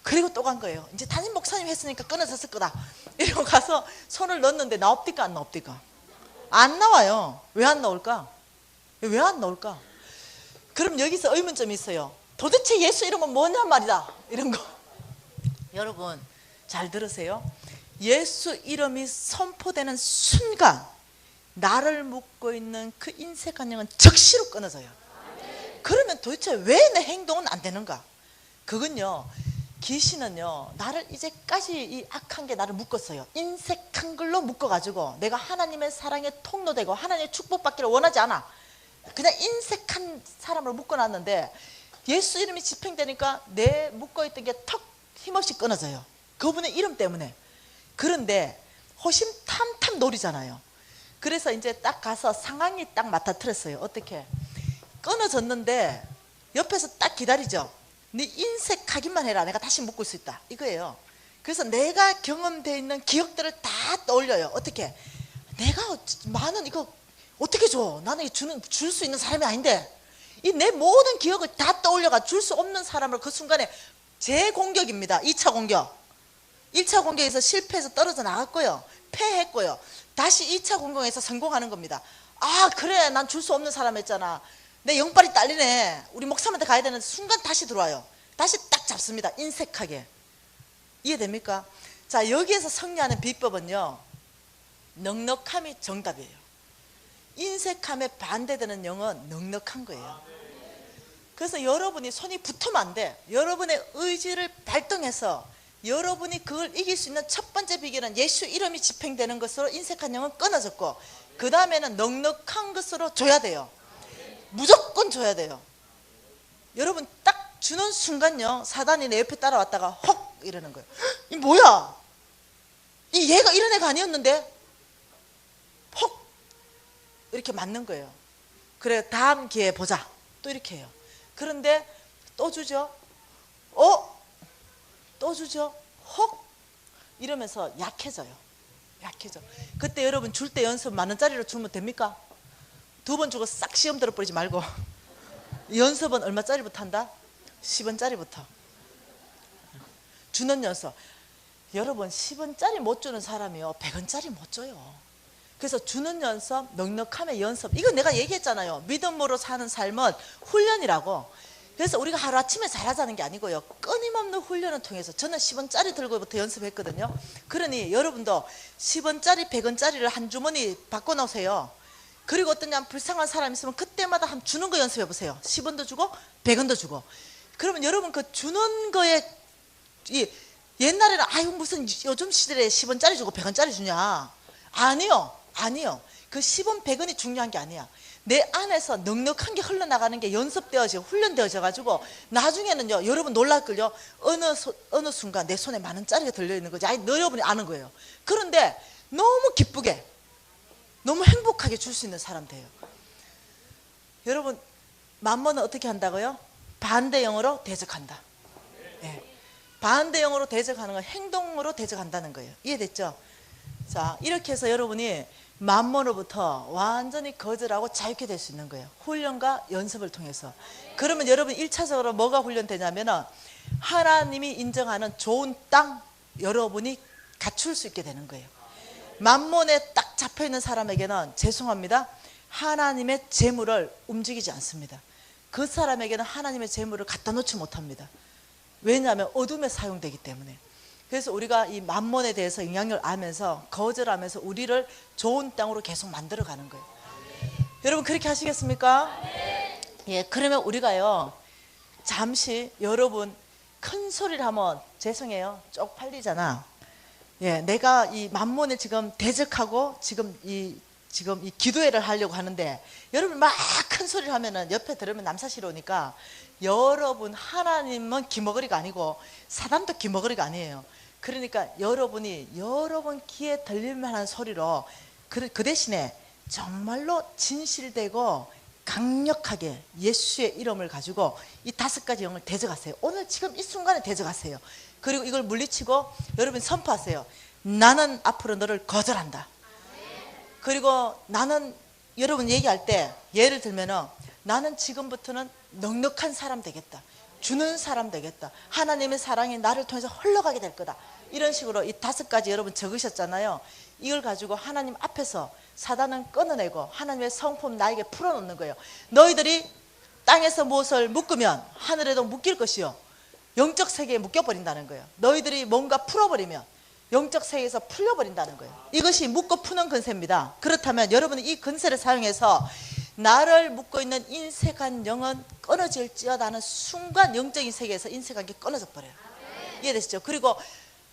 그리고 또 간 거예요. 이제 담임 목사님 했으니까 끊어졌을 거다. 이러고 가서 손을 넣었는데 나옵니까 안 나옵니까? 안 나와요. 왜 안 나올까? 왜 안 나올까? 그럼 여기서 의문점이 있어요. 도대체 예수 이름은 뭐냐 말이다. 이런 거. 여러분 잘 들으세요. 예수 이름이 선포되는 순간 나를 묶고 있는 그 인색한 영은 즉시로 끊어져요. 그러면 도대체 왜 내 행동은 안 되는가? 그건요, 귀신은요 나를 이제까지 이 악한 게 나를 묶었어요. 인색한 걸로 묶어가지고 내가 하나님의 사랑에 통로되고 하나님의 축복받기를 원하지 않아. 그냥 인색한 사람으로 묶어놨는데 예수 이름이 집행되니까 내 묶어있던 게 턱 힘없이 끊어져요. 그분의 이름 때문에. 그런데 호심탐탐 노리잖아요. 그래서 이제 딱 가서 상황이 딱 맞닥뜨렸어요. 어떻게? 끊어졌는데 옆에서 딱 기다리죠. 네 인색하기만 해라. 내가 다시 묶을 수 있다. 이거예요. 그래서 내가 경험되어 있는 기억들을 다 떠올려요. 어떻게? 내가 만원 이거 어떻게 줘? 나는 줄 수 있는 사람이 아닌데. 이 내 모든 기억을 다 떠올려가 줄 수 없는 사람을 그 순간에 재공격입니다. 2차 공격. 1차 공격에서 실패해서 떨어져 나갔고요. 패했고요. 다시 2차 공격에서 성공하는 겁니다. 아 그래 난 줄 수 없는 사람 했잖아. 내 영빨이 딸리네. 우리 목사님한테 가야 되는 순간 다시 들어와요. 다시 딱 잡습니다. 인색하게. 이해됩니까? 자, 여기에서 승리하는 비법은요, 넉넉함이 정답이에요. 인색함에 반대되는 영은 넉넉한 거예요. 그래서 여러분이 손이 붙으면 안 돼. 여러분의 의지를 발동해서 여러분이 그걸 이길 수 있는 첫 번째 비결은 예수 이름이 집행되는 것으로 인색한 영은 끊어졌고, 그 다음에는 넉넉한 것으로 줘야 돼요. 무조건 줘야 돼요. 여러분 딱 주는 순간요, 사단이 내 옆에 따라왔다가 헉 이러는 거예요. 이 뭐야? 이 얘가 이런 애가 아니었는데? 헉 이렇게 맞는 거예요. 그래 다음 기회에 보자. 또 이렇게 해요. 그런데 또 주죠. 또 주죠. 헉 이러면서 약해져요. 약해져. 그때 여러분 줄 때 연습 10,000원짜리로 주면 됩니까? 2번 주고 싹 시험 들어버리지 말고 연습은 얼마짜리부터 한다? 10원짜리부터 주는 연습. 여러분 10원짜리 못 주는 사람이요 100원짜리 못 줘요. 그래서 주는 연습, 넉넉함의 연습, 이거 내가 얘기했잖아요. 믿음으로 사는 삶은 훈련이라고. 그래서 우리가 하루아침에 잘하자는 게 아니고요, 끊임없는 훈련을 통해서. 저는 10원짜리 들고부터 연습했거든요. 그러니 여러분도 10원짜리 100원짜리를 한 주머니 바꿔놓으세요. 그리고 어떤 불쌍한 사람 있으면 그때마다 한 주는 거 연습해 보세요. 10원도 주고 100원도 주고. 그러면 여러분 그 주는 거에 옛날에는 아유 무슨 요즘 시대에 10원짜리 주고 100원짜리 주냐. 아니요. 그 10원 100원이 중요한 게 아니야. 내 안에서 넉넉한 게 흘러나가는 게 연습되어져 훈련되어져 가지고 나중에는요, 여러분 놀랄걸요, 어느 순간 내 손에 10,000원짜리가 들려있는 거지. 여러분이 아는 거예요. 그런데 너무 기쁘게 너무 행복하게 줄 수 있는 사람 돼요. 여러분 만mon은 어떻게 한다고요? 반대형으로 대적한다. 네. 반대형으로 대적하는 건 행동으로 대적한다는 거예요. 이해됐죠? 자, 이렇게 해서 여러분이 만몬으로부터 완전히 거절하고 자유케 될 수 있는 거예요. 훈련과 연습을 통해서. 그러면 여러분 1차적으로 뭐가 훈련되냐면은 하나님이 인정하는 좋은 땅 여러분이 갖출 수 있게 되는 거예요. 만몬에 딱 잡혀있는 사람에게는 죄송합니다, 하나님의 재물을 움직이지 않습니다. 그 사람에게는 하나님의 재물을 갖다 놓지 못합니다. 왜냐하면 어둠에 사용되기 때문에. 그래서 우리가 이 만몬에 대해서 영향을 알면서 거절하면서 우리를 좋은 땅으로 계속 만들어가는 거예요. 여러분 그렇게 하시겠습니까? 예, 그러면 우리가요, 잠시 여러분 큰 소리를 하면 죄송해요, 쪽팔리잖아. 예, 내가 이 만몬에 지금 대적하고 지금 이 기도회를 하려고 하는데 여러분 막 큰 소리를 하면은 옆에 들으면 남사스러우니까, 여러분 하나님은 기머거리가 아니고 사단도 기머거리가 아니에요. 그러니까 여러분이 여러분 귀에 들릴 만한 소리로 그 대신에 정말로 진실되고 강력하게 예수의 이름을 가지고 이 5가지 영을 대적하세요. 오늘 지금 이 순간에 대적하세요. 그리고 이걸 물리치고 여러분 선포하세요. 나는 앞으로 너를 거절한다. 그리고 나는, 여러분 얘기할 때 예를 들면은 나는 지금부터는 넉넉한 사람 되겠다. 주는 사람 되겠다. 하나님의 사랑이 나를 통해서 흘러가게 될 거다. 이런 식으로 이 5가지 여러분 적으셨잖아요. 이걸 가지고 하나님 앞에서 사단은 끊어내고 하나님의 성품 나에게 풀어놓는 거예요. 너희들이 땅에서 무엇을 묶으면 하늘에도 묶일 것이요 영적 세계에 묶여버린다는 거예요. 너희들이 뭔가 풀어버리면 영적 세계에서 풀려버린다는 거예요. 이것이 묶고 푸는 근세입니다. 그렇다면 여러분은 이 근세를 사용해서 나를 묶고 있는 인색한 영은 끊어질지어다 하는 순간 영적인 세계에서 인색한 게 끊어져 버려요. 이해되시죠? 그리고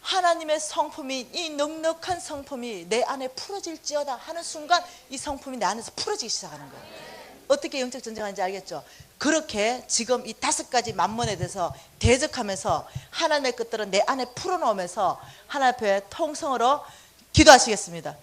하나님의 성품이, 이 넉넉한 성품이 내 안에 풀어질지어다 하는 순간 이 성품이 내 안에서 풀어지기 시작하는 거예요. 어떻게 영적 전쟁하는지 알겠죠? 그렇게 지금 이 5가지 만문에 대해서 대적하면서 하나님의 것들은 내 안에 풀어놓으면서 하나님 앞에 통성으로 기도하시겠습니다.